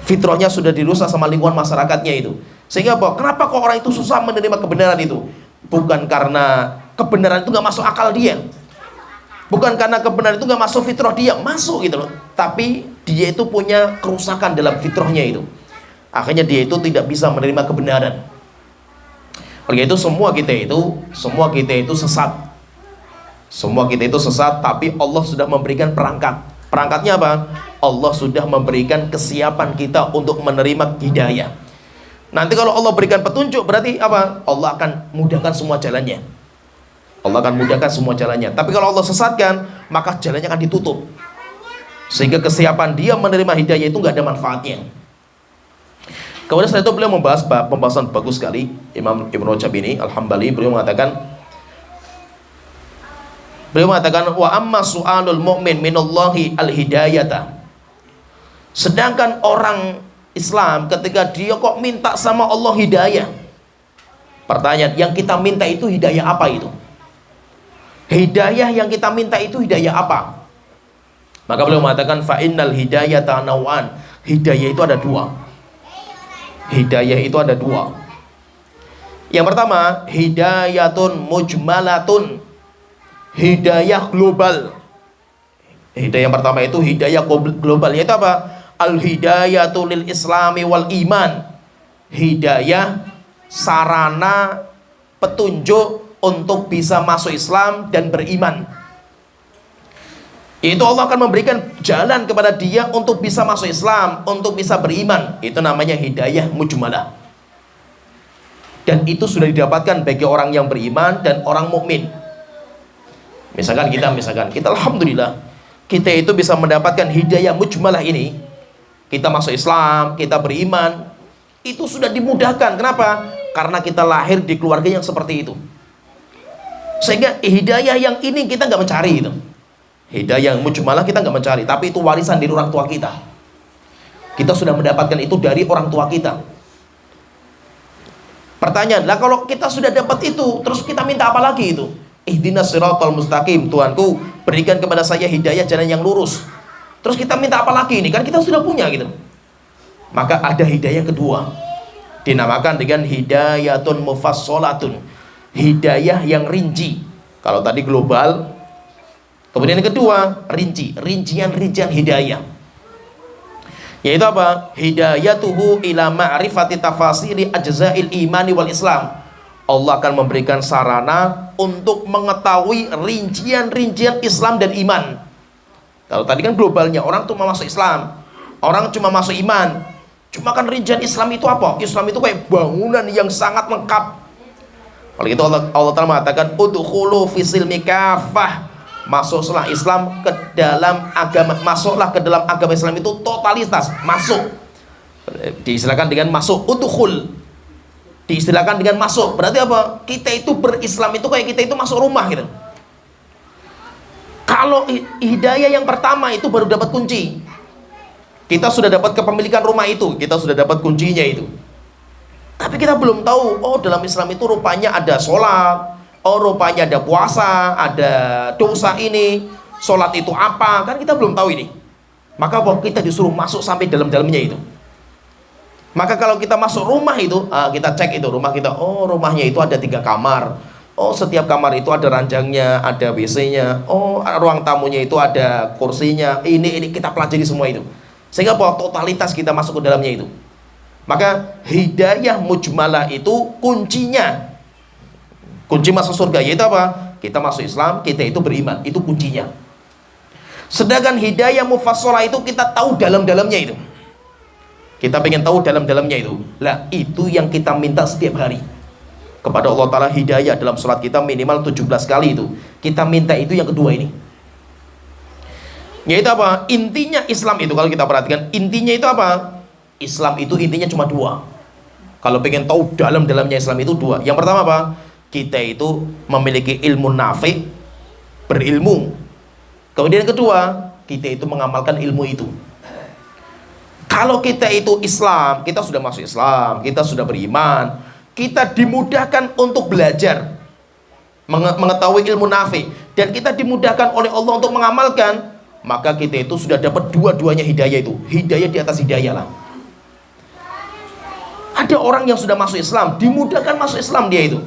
Fitrahnya sudah dirusak sama lingkungan masyarakatnya itu. Sehingga apa? Kenapa kok orang itu susah menerima kebenaran itu? Bukan karena kebenaran itu gak masuk akal dia, bukan karena kebenaran itu gak masuk fitrah dia, masuk gitu loh. Tapi dia itu punya kerusakan dalam fitrahnya itu. Akhirnya dia itu tidak bisa menerima kebenaran. Oleh itu semua kita itu sesat. Semua kita itu sesat, tapi Allah sudah memberikan perangkat. Perangkatnya apa? Allah sudah memberikan kesiapan kita untuk menerima hidayah. Nanti kalau Allah berikan petunjuk, berarti apa? Allah akan mudahkan semua jalannya. Allah akan mudahkan semua jalannya. Tapi kalau Allah sesatkan, maka jalannya akan ditutup. Sehingga kesiapan dia menerima hidayah itu nggak ada manfaatnya. Kemudian setelah itu beliau membahas pembahasan bagus sekali. Imam Ibn Rajab ini, Al-Hambali, beliau mengatakan wa amma su'alul mu'min minallahi al-hidayata. Sedangkan orang Islam ketika dia kok minta sama Allah hidayah. Pertanyaan, yang kita minta itu hidayah apa itu? Hidayah yang kita minta itu hidayah apa? Maka beliau mengatakan fa innal hidayata naw'an. Hidayah itu ada dua. Hidayah itu ada dua. Yang pertama, hidayatun mujmalatun. Hidayah global. Hidayah yang pertama itu hidayah global, yaitu apa? Al-hidayatu lil islami wal iman. Hidayah sarana petunjuk untuk bisa masuk Islam dan beriman. Itu Allah akan memberikan jalan kepada dia untuk bisa masuk Islam, untuk bisa beriman. Itu namanya hidayah mujmalah. Dan itu sudah didapatkan bagi orang yang beriman dan orang mukmin. Misalkan kita alhamdulillah, kita itu bisa mendapatkan hidayah mujmalah ini. Kita masuk Islam, kita beriman, itu sudah dimudahkan. Kenapa? Karena kita lahir di keluarga yang seperti itu. Sehingga hidayah yang ini kita nggak mencari itu. Hidayah yang mujmalah kita nggak mencari, tapi itu warisan dari orang tua kita. Kita sudah mendapatkan itu dari orang tua kita. Pertanyaan, lah kalau kita sudah dapat itu, terus kita minta apa lagi itu? Ihdinas siratal mustaqim, Tuhanku berikan kepada saya hidayah jalan yang lurus. Terus kita minta apa lagi ini? Kan kita sudah punya gitu. Maka ada hidayah kedua, dinamakan dengan hidayatun mufassalatun. Hidayah yang rinci. Kalau tadi global, kemudian yang kedua rinci, rincian hidayah. Yaitu apa? Hidayatuhu ila ma'rifati tafasiri ajza'il imani wal Islam. Allah akan memberikan sarana untuk mengetahui rincian-rincian Islam dan iman. Kalau tadi kan globalnya, orang tuh mau masuk Islam, orang cuma masuk iman. Cuma kan rincian Islam itu apa? Islam itu kayak bangunan yang sangat lengkap. Kalau itu Allah Ta'ala mengatakan udkhulu fisilmi kafah. Masuklah Islam ke dalam agama, masuklah ke dalam agama Islam itu totalitas, masuk. Diistilahkan dengan masuk, udkhul. Diistilahkan dengan masuk. Berarti apa? Kita itu berislam itu kayak kita itu masuk rumah gitu. Kalau hidayah yang pertama itu baru dapat kunci. Kita sudah dapat kepemilikan rumah itu, kita sudah dapat kuncinya itu. Tapi kita belum tahu, oh dalam Islam itu rupanya ada sholat, oh rupanya ada puasa, ada dosa ini, sholat itu apa, kan kita belum tahu ini. Maka kita disuruh masuk sampai dalam-dalamnya itu. Maka kalau kita masuk rumah itu, kita cek itu rumah kita, oh rumahnya itu ada 3 kamar, oh setiap kamar itu ada ranjangnya, ada WC-nya, oh ruang tamunya itu ada kursinya, ini kita pelajari semua itu. Sehingga bahwa totalitas kita masuk ke dalamnya itu. Maka hidayah mujmalah itu kuncinya, kunci masuk surga, yaitu apa? Kita masuk Islam, kita itu beriman, itu kuncinya. Sedangkan hidayah mufassalah itu kita tahu dalam-dalamnya itu. Kita pengen tahu dalam-dalamnya itu. Lah, itu yang kita minta setiap hari kepada Allah Ta'ala. Hidayah dalam sholat kita minimal 17 kali itu. Kita minta itu yang kedua ini. Yaitu apa? Intinya Islam itu kalau kita perhatikan, intinya itu apa? Islam itu intinya cuma 2. Kalau pengen tahu dalam-dalamnya Islam itu 2. Yang pertama apa? Kita itu memiliki ilmu nafi, berilmu. Kemudian yang kedua, kita itu mengamalkan ilmu itu. Kalau kita itu Islam, kita sudah masuk Islam, kita sudah beriman, kita dimudahkan untuk belajar, mengetahui ilmu nafi, dan kita dimudahkan oleh Allah untuk mengamalkan, maka kita itu sudah dapat dua-duanya hidayah itu. Hidayah di atas hidayah lah. Ada orang yang sudah masuk Islam, dimudahkan masuk Islam dia itu.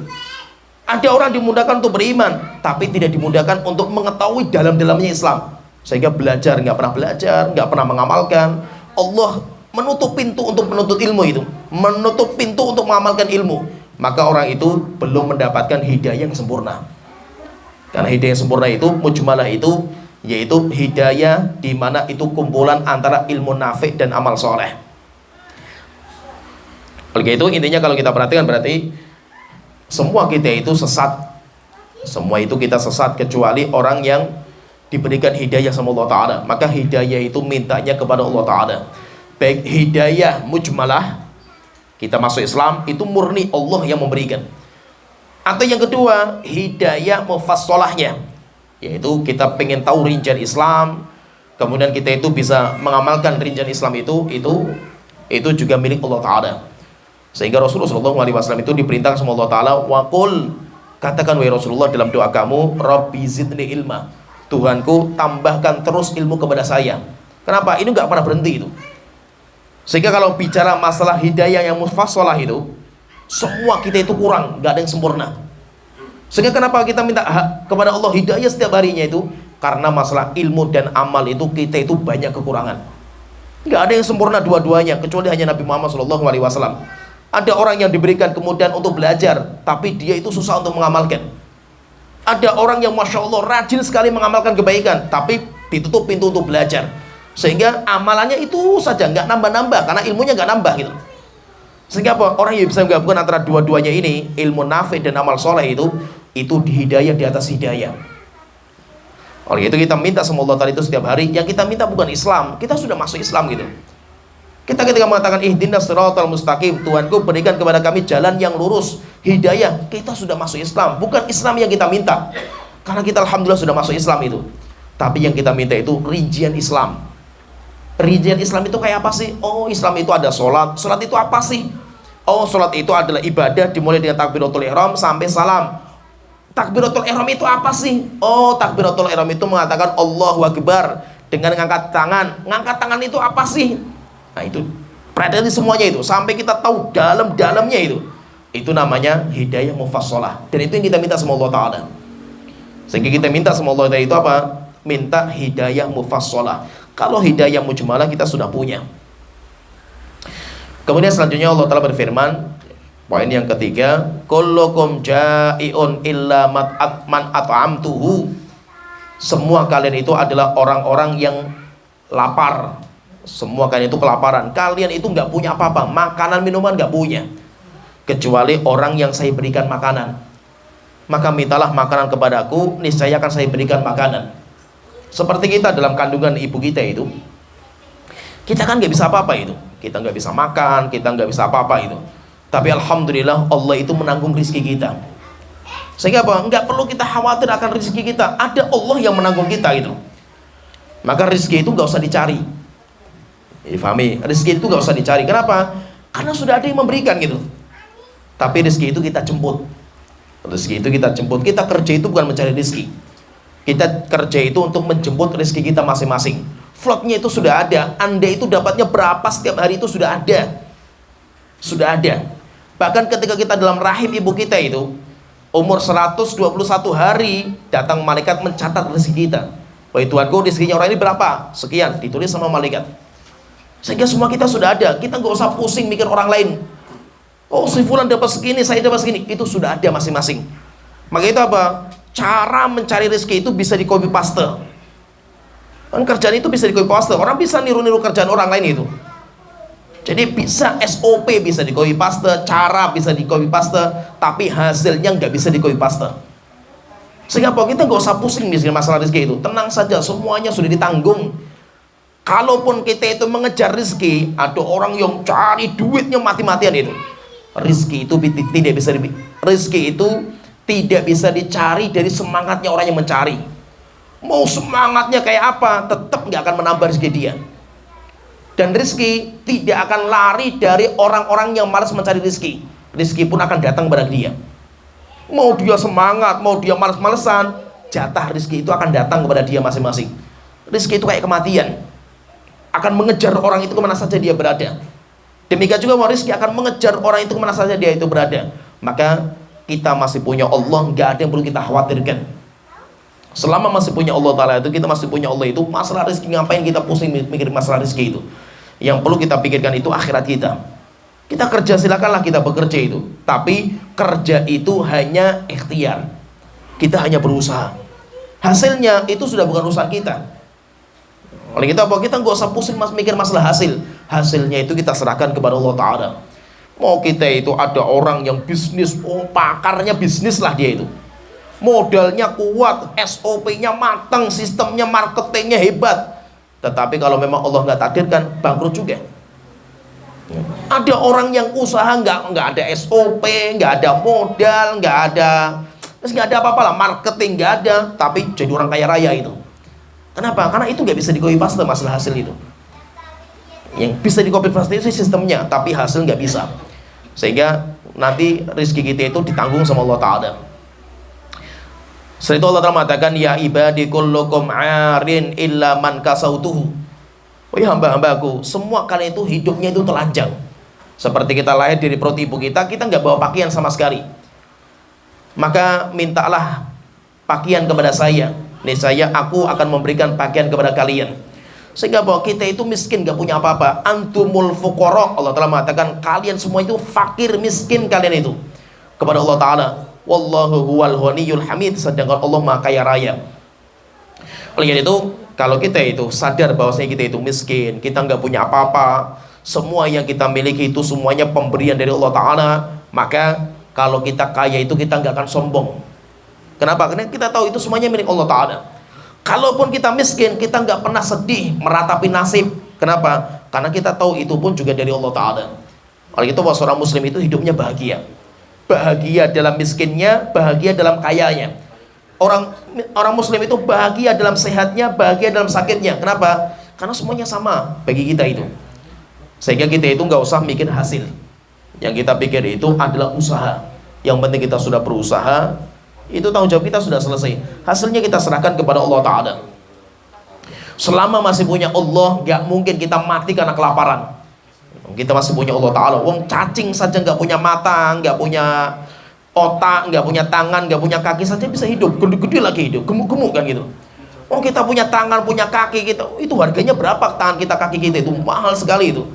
Ada orang dimudahkan untuk beriman, tapi tidak dimudahkan untuk mengetahui dalam-dalamnya Islam. Sehingga belajar, nggak pernah belajar, nggak pernah mengamalkan. Allah menutup pintu untuk menuntut ilmu itu, menutup pintu untuk mengamalkan ilmu. Maka orang itu belum mendapatkan hidayah yang sempurna. Karena hidayah yang sempurna itu, mujmalah itu, yaitu hidayah di mana itu kumpulan antara ilmu nafi dan amal soleh. Oleh itu intinya kalau kita perhatikan berarti semua kita itu sesat. Semua itu kita sesat kecuali orang yang diberikan hidayah sama Allah Ta'ala. Maka hidayah itu mintanya kepada Allah Ta'ala. Baik hidayah mujmalah, kita masuk Islam, itu murni Allah yang memberikan. Atau yang kedua, hidayah mufassolahnya, yaitu kita pengen tahu rincian Islam, kemudian kita itu bisa mengamalkan rincian Islam itu juga milik Allah Ta'ala. Sehingga Rasulullah SAW itu diperintahkan sama Allah Ta'ala, waqul, katakan wahai Rasulullah dalam doa kamu, Rabbi zidni ilma, Tuhanku tambahkan terus ilmu kepada saya. Kenapa? Ini nggak pernah berhenti itu. Sehingga kalau bicara masalah hidayah yang mufassalah itu, semua kita itu kurang, nggak ada yang sempurna. Sehingga kenapa kita minta kepada Allah hidayah setiap harinya itu? Karena masalah ilmu dan amal itu kita itu banyak kekurangan. Nggak ada yang sempurna dua-duanya, kecuali hanya Nabi Muhammad SAW. Ada orang yang diberikan kemudian untuk belajar, tapi dia itu susah untuk mengamalkan. Ada orang yang Masya Allah rajin sekali mengamalkan kebaikan, tapi ditutup pintu untuk belajar. Sehingga amalannya itu saja, nggak nambah-nambah, karena ilmunya nggak nambah gitu. Sehingga apa? Orang yang bisa menggabungkan antara dua-duanya ini, ilmu nafi dan amal soleh itu hidayah di atas hidayah. Oleh itu kita minta sama Allah Ta'ala itu setiap hari. Yang kita minta bukan Islam, kita sudah masuk Islam gitu. Kita ketika mengatakan ihdinas siratal mustaqim, Tuhanku berikan kepada kami jalan yang lurus, hidayah, kita sudah masuk Islam. Bukan Islam yang kita minta, karena kita alhamdulillah sudah masuk Islam itu. Tapi yang kita minta itu rincian Islam. Rincian Islam itu kayak apa sih? Oh, Islam itu ada sholat. Sholat itu apa sih? Oh, sholat itu adalah ibadah dimulai dengan takbiratul ihram sampai salam. Takbiratul ihram itu apa sih? Oh, takbiratul ihram itu mengatakan Allahu Akbar dengan mengangkat tangan. Ngangkat tangan itu apa sih? Nah itu perhatian semuanya itu sampai kita tahu dalam-dalamnya itu. Itu namanya hidayah mufassalah. Dan itu yang kita minta sama Allah Ta'ala. Sehingga kita minta sama Allah Ta'ala itu apa? Minta hidayah mufassalah. Kalau hidayah mujmalah kita sudah punya. Kemudian selanjutnya Allah Ta'ala berfirman, poin yang ketiga, kullukum ja'iun illa man at'amtuhu. Semua kalian itu adalah orang-orang yang lapar. Semua kalian itu kelaparan. Kalian itu nggak punya apa-apa, makanan minuman nggak punya, kecuali orang yang saya berikan makanan. Maka mintalah makanan kepadaku, niscaya akan saya berikan makanan. Seperti kita dalam kandungan ibu kita itu, kita kan nggak bisa apa-apa itu. Kita nggak bisa makan, kita nggak bisa apa-apa itu. Tapi alhamdulillah Allah itu menanggung rezeki kita. Sehingga apa? Nggak perlu kita khawatir akan rezeki kita. Ada Allah yang menanggung kita itu. Maka rezeki itu nggak usah dicari. Difahami? Rezeki itu nggak usah dicari. Kenapa? Karena sudah ada yang memberikan gitu. Tapi rezeki itu kita jemput. Rezeki itu kita jemput. Kita kerja itu bukan mencari rezeki. Kita kerja itu untuk menjemput rezeki kita masing-masing. Vlognya itu sudah ada. Anda itu dapatnya berapa setiap hari itu sudah ada. Sudah ada. Bahkan ketika kita dalam rahim ibu kita itu, umur 121 hari, datang malaikat mencatat rezeki kita. Wahai Tuhanku, rezekinya orang ini berapa? Sekian, ditulis sama malaikat. Sehingga semua kita sudah ada. Kita nggak usah pusing mikir orang lain. Oh, si fulan dapat segini, saya dapat segini. Itu sudah ada masing-masing. Maka itu apa? Cara mencari rezeki itu bisa di copy paste. Kan kerjaan itu bisa di copy paste. Orang bisa niru-niru kerjaan orang lain itu. Jadi bisa SOP bisa di copy paste, cara bisa di copy paste, tapi hasilnya nggak bisa di copy paste. Sehingga apa? Kita nggak usah pusing misalnya masalah rezeki itu. Tenang saja, semuanya sudah ditanggung. Kalaupun kita itu mengejar rezeki, ada orang yang cari duitnya mati-matian itu. Rezeki itu tidak bisa rezeki itu tidak bisa dicari dari semangatnya orang yang mencari. Mau semangatnya kayak apa, tetap nggak akan menambah rezeki dia. Dan rezeki tidak akan lari dari orang-orang yang malas mencari rezeki. Rezeki pun akan datang kepada dia. Mau dia semangat, mau dia malas-malesan, jatah rezeki itu akan datang kepada dia masing-masing. Rezeki itu kayak kematian, akan mengejar orang itu kemana saja dia berada. Demikian juga mau rezeki akan mengejar orang itu kemana saja dia itu berada. Maka kita masih punya Allah, nggak ada yang perlu kita khawatirkan. Selama masih punya Allah Ta'ala itu, kita masih punya Allah itu, masalah rezeki ngapain kita pusing mikir masalah rezeki itu. Yang perlu kita pikirkan itu akhirat kita. Kita kerja, silakanlah kita bekerja itu, tapi kerja itu hanya ikhtiar. Kita hanya berusaha. Hasilnya itu sudah bukan urusan kita. Oleh kita apa? Kita nggak usah pusing mikir masalah hasil. Hasilnya itu kita serahkan kepada Allah Ta'ala. Mau kita itu ada orang yang bisnis, oh pakarnya bisnis lah dia itu, modalnya kuat, SOP-nya matang, sistemnya marketingnya hebat. Tetapi kalau memang Allah nggak takdirkan, bangkrut juga. Ada orang yang usaha nggak ada SOP, nggak ada modal, nggak ada apa-apa lah, marketing nggak ada, tapi jadi orang kaya raya itu. Kenapa? Karena itu nggak bisa di-copy paste masalah hasil itu. Yang bisa di-copy paste itu sistemnya, tapi hasil nggak bisa. Sehingga nanti rezeki kita itu ditanggung sama Allah Ta'ala. Setelah itu Allah Ta'ala mengatakan, ya ibadi kullukum arin illa man kasautuhu. Oh ya hamba-hambaku, semua kalian itu hidupnya itu telanjang. Seperti kita lahir dari perut ibu kita nggak bawa pakaian sama sekali. Maka mintalah pakaian kepada saya, niscaya aku akan memberikan pakaian kepada kalian. Sehingga bahwa kita itu miskin, gak punya apa-apa. Antumul fuqara, Allah Ta'ala mengatakan kalian semua itu fakir, miskin kalian itu kepada Allah Ta'ala. Wallahu huwal ghaniyul hamid, sedangkan Allah Maha Kaya Raya. Oleh itu, kalau kita itu sadar bahwasanya kita itu miskin, kita nggak punya apa-apa, semua yang kita miliki itu semuanya pemberian dari Allah Ta'ala, maka kalau kita kaya itu kita nggak akan sombong. Kenapa? Karena kita tahu itu semuanya milik Allah Ta'ala. Kalaupun kita miskin, kita nggak pernah sedih meratapi nasib. Kenapa? Karena kita tahu itu pun juga dari Allah Ta'ala. Oleh itu, seorang muslim itu hidupnya bahagia. Bahagia dalam miskinnya, bahagia dalam kayanya. Orang muslim itu bahagia dalam sehatnya, bahagia dalam sakitnya. Kenapa? Karena semuanya sama bagi kita itu. Sehingga kita itu nggak usah mikir hasil. Yang kita pikir itu adalah usaha. Yang penting kita sudah berusaha, itu tanggung jawab kita sudah selesai. Hasilnya kita serahkan kepada Allah Ta'ala. Selama masih punya Allah, gak mungkin kita mati karena kelaparan. Kita masih punya Allah Ta'ala. Wong cacing saja gak punya mata, gak punya otak, gak punya tangan, gak punya kaki saja bisa hidup. Gede-gede lagi hidup, gemuk-gemuk kan gitu. Wong kita punya tangan, punya kaki, kita itu harganya berapa tangan kita, kaki kita itu mahal sekali itu.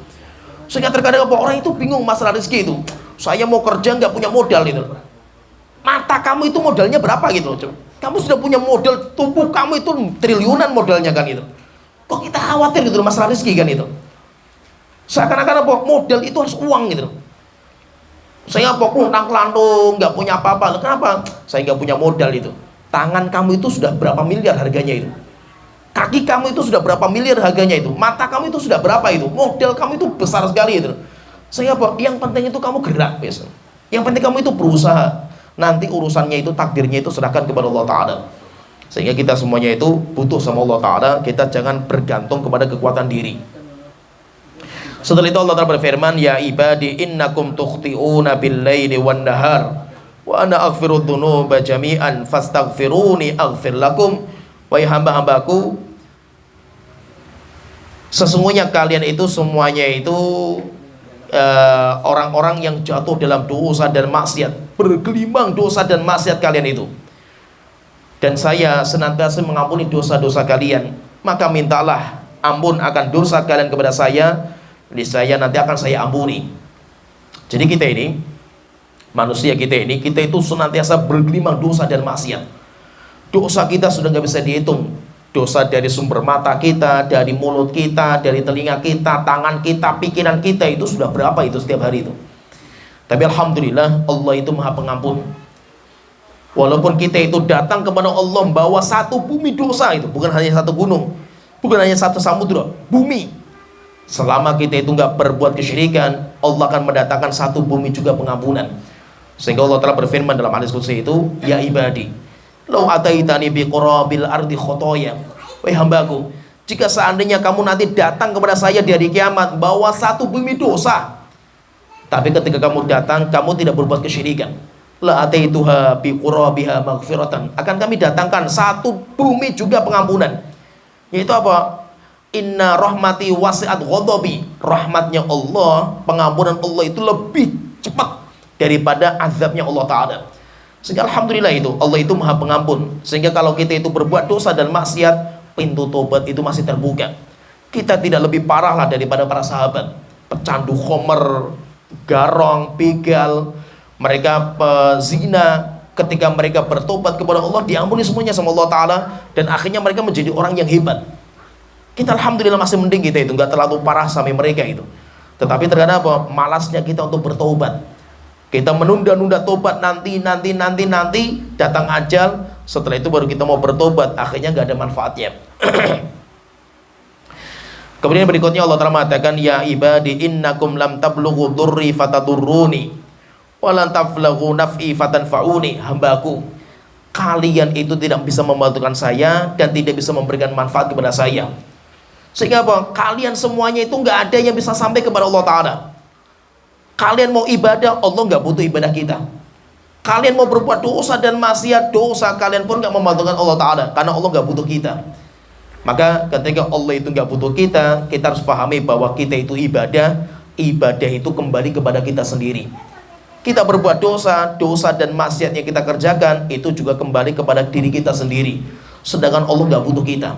Sehingga terkadang apa, orang itu bingung masalah rezeki itu. Saya mau kerja nggak punya modal itu. Mata kamu itu modalnya berapa gitu loh. Kamu sudah punya modal, tubuh kamu itu triliunan modalnya kan itu. Kok kita khawatir gitu loh masalah rezeki kan itu. Seakan-akan apa, modal itu harus uang gitu loh. Saya apa, keluntang-kelantung, nggak punya apa-apa. Kenapa? Saya nggak punya modal itu. Tangan kamu itu sudah berapa miliar harganya itu. Kaki kamu itu sudah berapa miliar harganya itu. Mata kamu itu sudah berapa itu. Modal kamu itu besar sekali itu. Saya apa? Yang penting itu kamu gerak biasa. Yang penting kamu itu berusaha. Nanti urusannya itu, takdirnya itu serahkan kepada Allah Ta'ala. Sehingga kita semuanya itu butuh sama Allah Ta'ala. Kita jangan bergantung kepada kekuatan diri. Setelah itu Allah Ta'ala berfirman, ya ibadi innakum tukhti'una bil-laili wan-nahar wa ana aghfiru dzunuba jami'an fastaghfiruni aghfir lakum. Wahai hamba-hambaku, sesungguhnya kalian itu semuanya itu orang-orang yang jatuh dalam dosa dan maksiat, bergelimang dosa dan maksiat kalian itu. Dan saya senantiasa mengampuni dosa-dosa kalian. Maka mintalah ampun akan dosa kalian kepada saya, niscaya nanti akan saya ampuni. Jadi kita ini, manusia kita itu senantiasa bergelimang dosa dan maksiat. Dosa kita sudah nggak bisa dihitung. Dosa dari sumber mata kita, dari mulut kita, dari telinga kita, tangan kita, pikiran kita, itu sudah berapa itu setiap hari itu. Tapi alhamdulillah Allah itu maha pengampun. Walaupun kita itu datang kepada Allah membawa satu bumi dosa itu, bukan hanya satu gunung, bukan hanya satu samudra, bumi. Selama kita itu nggak berbuat kesyirikan, Allah akan mendatangkan satu bumi juga pengampunan. Sehingga Allah telah berfirman dalam hadis qudsi itu, ya ibadi lau ataitani bi qurabil ardi khotoya. Wahai hambaku, jika seandainya kamu nanti datang kepada saya di hari kiamat bawa satu bumi dosa, tapi ketika kamu datang kamu tidak berbuat kesyirikan, la ataituha bi qurabiha maghfiratan, akan kami datangkan satu bumi juga pengampunan. Yaitu apa? Inna rahmati wasi'at ghadabi. Rahmatnya Allah, pengampunan Allah itu lebih cepat daripada azabnya Allah Ta'ala. Sehingga alhamdulillah itu Allah itu maha pengampun. Sehingga kalau kita itu berbuat dosa dan maksiat, pintu tobat itu masih terbuka. Kita tidak lebih parah lah daripada para sahabat, pecandu khomer, garong, begal, mereka pezina. Ketika mereka bertobat kepada Allah, diampuni semuanya sama Allah Ta'ala, dan akhirnya mereka menjadi orang yang hebat. Kita alhamdulillah masih mending kita itu nggak terlalu parah sampai mereka itu. Tetapi terkadang apa? Malasnya kita untuk bertobat. Kita menunda-nunda tobat, nanti datang ajal, setelah itu baru kita mau bertobat, akhirnya nggak ada manfaatnya. Kemudian berikutnya Allah Ta'ala mengatakan, ya ibadi innakum lam tablughu dhurri fatadurruni wa lan taflaghu naf'i fatanfa'uni. Hambaku, kalian itu tidak bisa membantukan saya dan tidak bisa memberikan manfaat kepada saya. Sehingga apa? Kalian semuanya itu nggak ada yang bisa sampai kepada Allah Ta'ala. Kalian mau ibadah, Allah nggak butuh ibadah kita. Kalian mau berbuat dosa dan maksiat, dosa kalian pun nggak membantukan Allah Ta'ala, karena Allah nggak butuh kita. Maka ketika Allah itu nggak butuh kita, kita harus pahami bahwa kita itu ibadah itu kembali kepada kita sendiri. Kita berbuat dosa dan maksiat yang kita kerjakan, itu juga kembali kepada diri kita sendiri. Sedangkan Allah nggak butuh kita.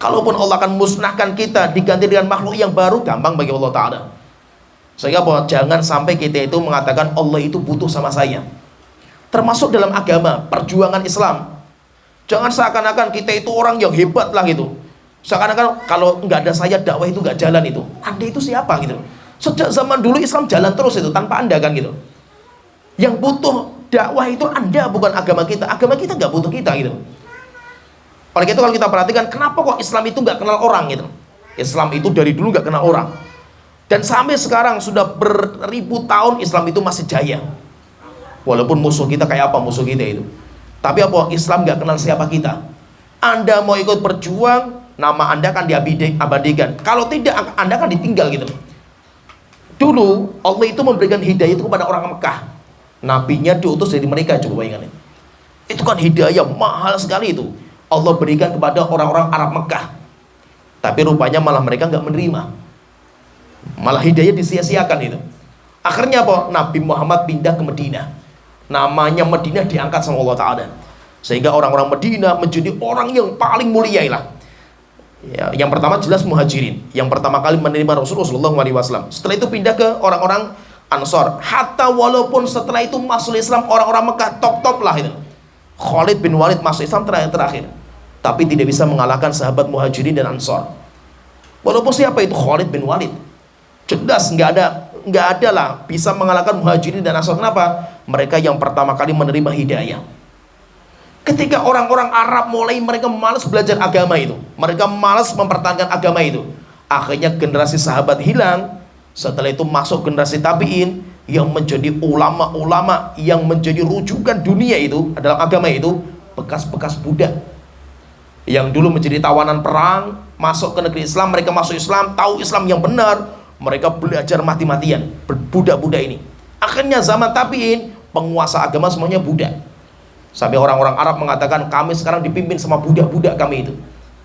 Kalaupun Allah akan musnahkan kita, diganti dengan makhluk yang baru, gampang bagi Allah Ta'ala. Sehingga bahwa jangan sampai kita itu mengatakan Allah itu butuh sama saya. Termasuk dalam agama, perjuangan Islam. Jangan seakan-akan kita itu orang yang hebat lah gitu. Seakan-akan kalau nggak ada saya dakwah itu nggak jalan itu. Anda itu siapa gitu? Sejak zaman dulu Islam jalan terus itu tanpa Anda kan gitu. Yang butuh dakwah itu Anda, bukan agama kita. Agama kita nggak butuh kita gitu. Oleh itu kalau kita perhatikan, kenapa kok Islam itu nggak kenal orang gitu? Islam itu dari dulu nggak kenal orang. Dan sampai sekarang sudah beribu tahun Islam itu masih jaya. Walaupun musuh kita kayak apa musuh kita itu. Tapi apa? Islam gak kenal siapa kita. Anda mau ikut berjuang, nama Anda akan diabadikan. Kalau tidak, Anda akan ditinggal gitu. Dulu Allah itu memberikan hidayah itu kepada orang Mekah. Nabinya diutus dari mereka, coba bayangkan. Itu kan hidayah mahal sekali itu. Allah berikan kepada orang-orang Arab Mekah. Tapi rupanya malah mereka gak menerima. Malah hidayah disia-siakan itu. Akhirnya apa? Nabi Muhammad pindah ke Madinah. Namanya Madinah diangkat sama Allah Ta'ala. Sehingga orang-orang Madinah menjadi orang yang paling mulia lah. Ya, yang pertama jelas muhajirin, yang pertama kali menerima Rasulullah SAW. Setelah itu pindah ke orang-orang Ansor. Hatta walaupun setelah itu masuk Islam orang-orang Mekah top lah itu. Khalid bin Walid masuk Islam terakhir, tapi tidak bisa mengalahkan sahabat muhajirin dan Ansor. Walaupun siapa itu Khalid bin Walid, jelas nggak ada lah bisa mengalahkan muhajirin dan Ansor. Kenapa? Mereka yang pertama kali menerima hidayah. Ketika orang-orang Arab mulai mereka malas belajar agama itu, mereka malas mempertahankan agama itu, akhirnya generasi sahabat hilang. Setelah itu masuk generasi tabi'in yang menjadi ulama-ulama yang menjadi rujukan dunia itu adalah agama itu, bekas-bekas budak yang dulu menjadi tawanan perang, masuk ke negeri Islam, mereka masuk Islam, tahu Islam yang benar, mereka belajar mati-matian, budak-budak ini. Akhirnya zaman tabi'in, penguasa agama semuanya budak. Sampai orang-orang Arab mengatakan, kami sekarang dipimpin sama budak-budak kami itu.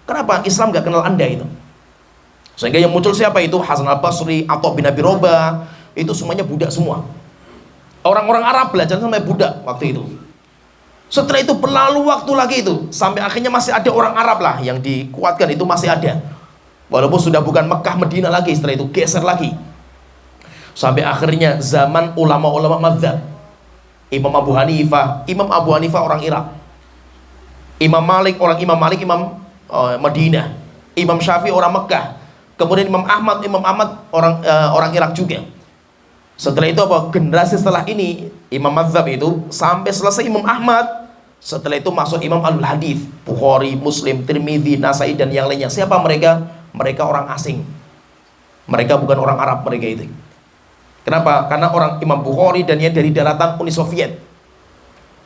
Kenapa? Islam gak kenal anda itu. Sehingga yang muncul siapa itu? Hasan al-Basri, Atha bin Abi Robah, itu semuanya budak semua. Orang-orang Arab belajar sama budak waktu itu. Setelah itu berlalu waktu lagi itu, sampai akhirnya masih ada orang Arab lah yang dikuatkan itu masih ada. Walaupun sudah bukan Mekah Madinah lagi, setelah itu geser lagi. Sampai akhirnya zaman ulama-ulama mazhab. Imam Abu Hanifah orang Irak. Imam Malik Imam Madinah. Imam Syafi'i orang Mekah. Kemudian Imam Ahmad orang Irak juga. Setelah itu apa? Generasi setelah ini Imam Mazhab itu sampai selesai Imam Ahmad. Setelah itu masuk Imam Al-Hadith, Bukhari, Muslim, Tirmidzi, Nasai dan yang lainnya. Siapa mereka? Mereka orang asing. Mereka bukan orang Arab mereka itu. Kenapa? Karena orang Imam Bukhari dan yang dari daratan Uni Soviet.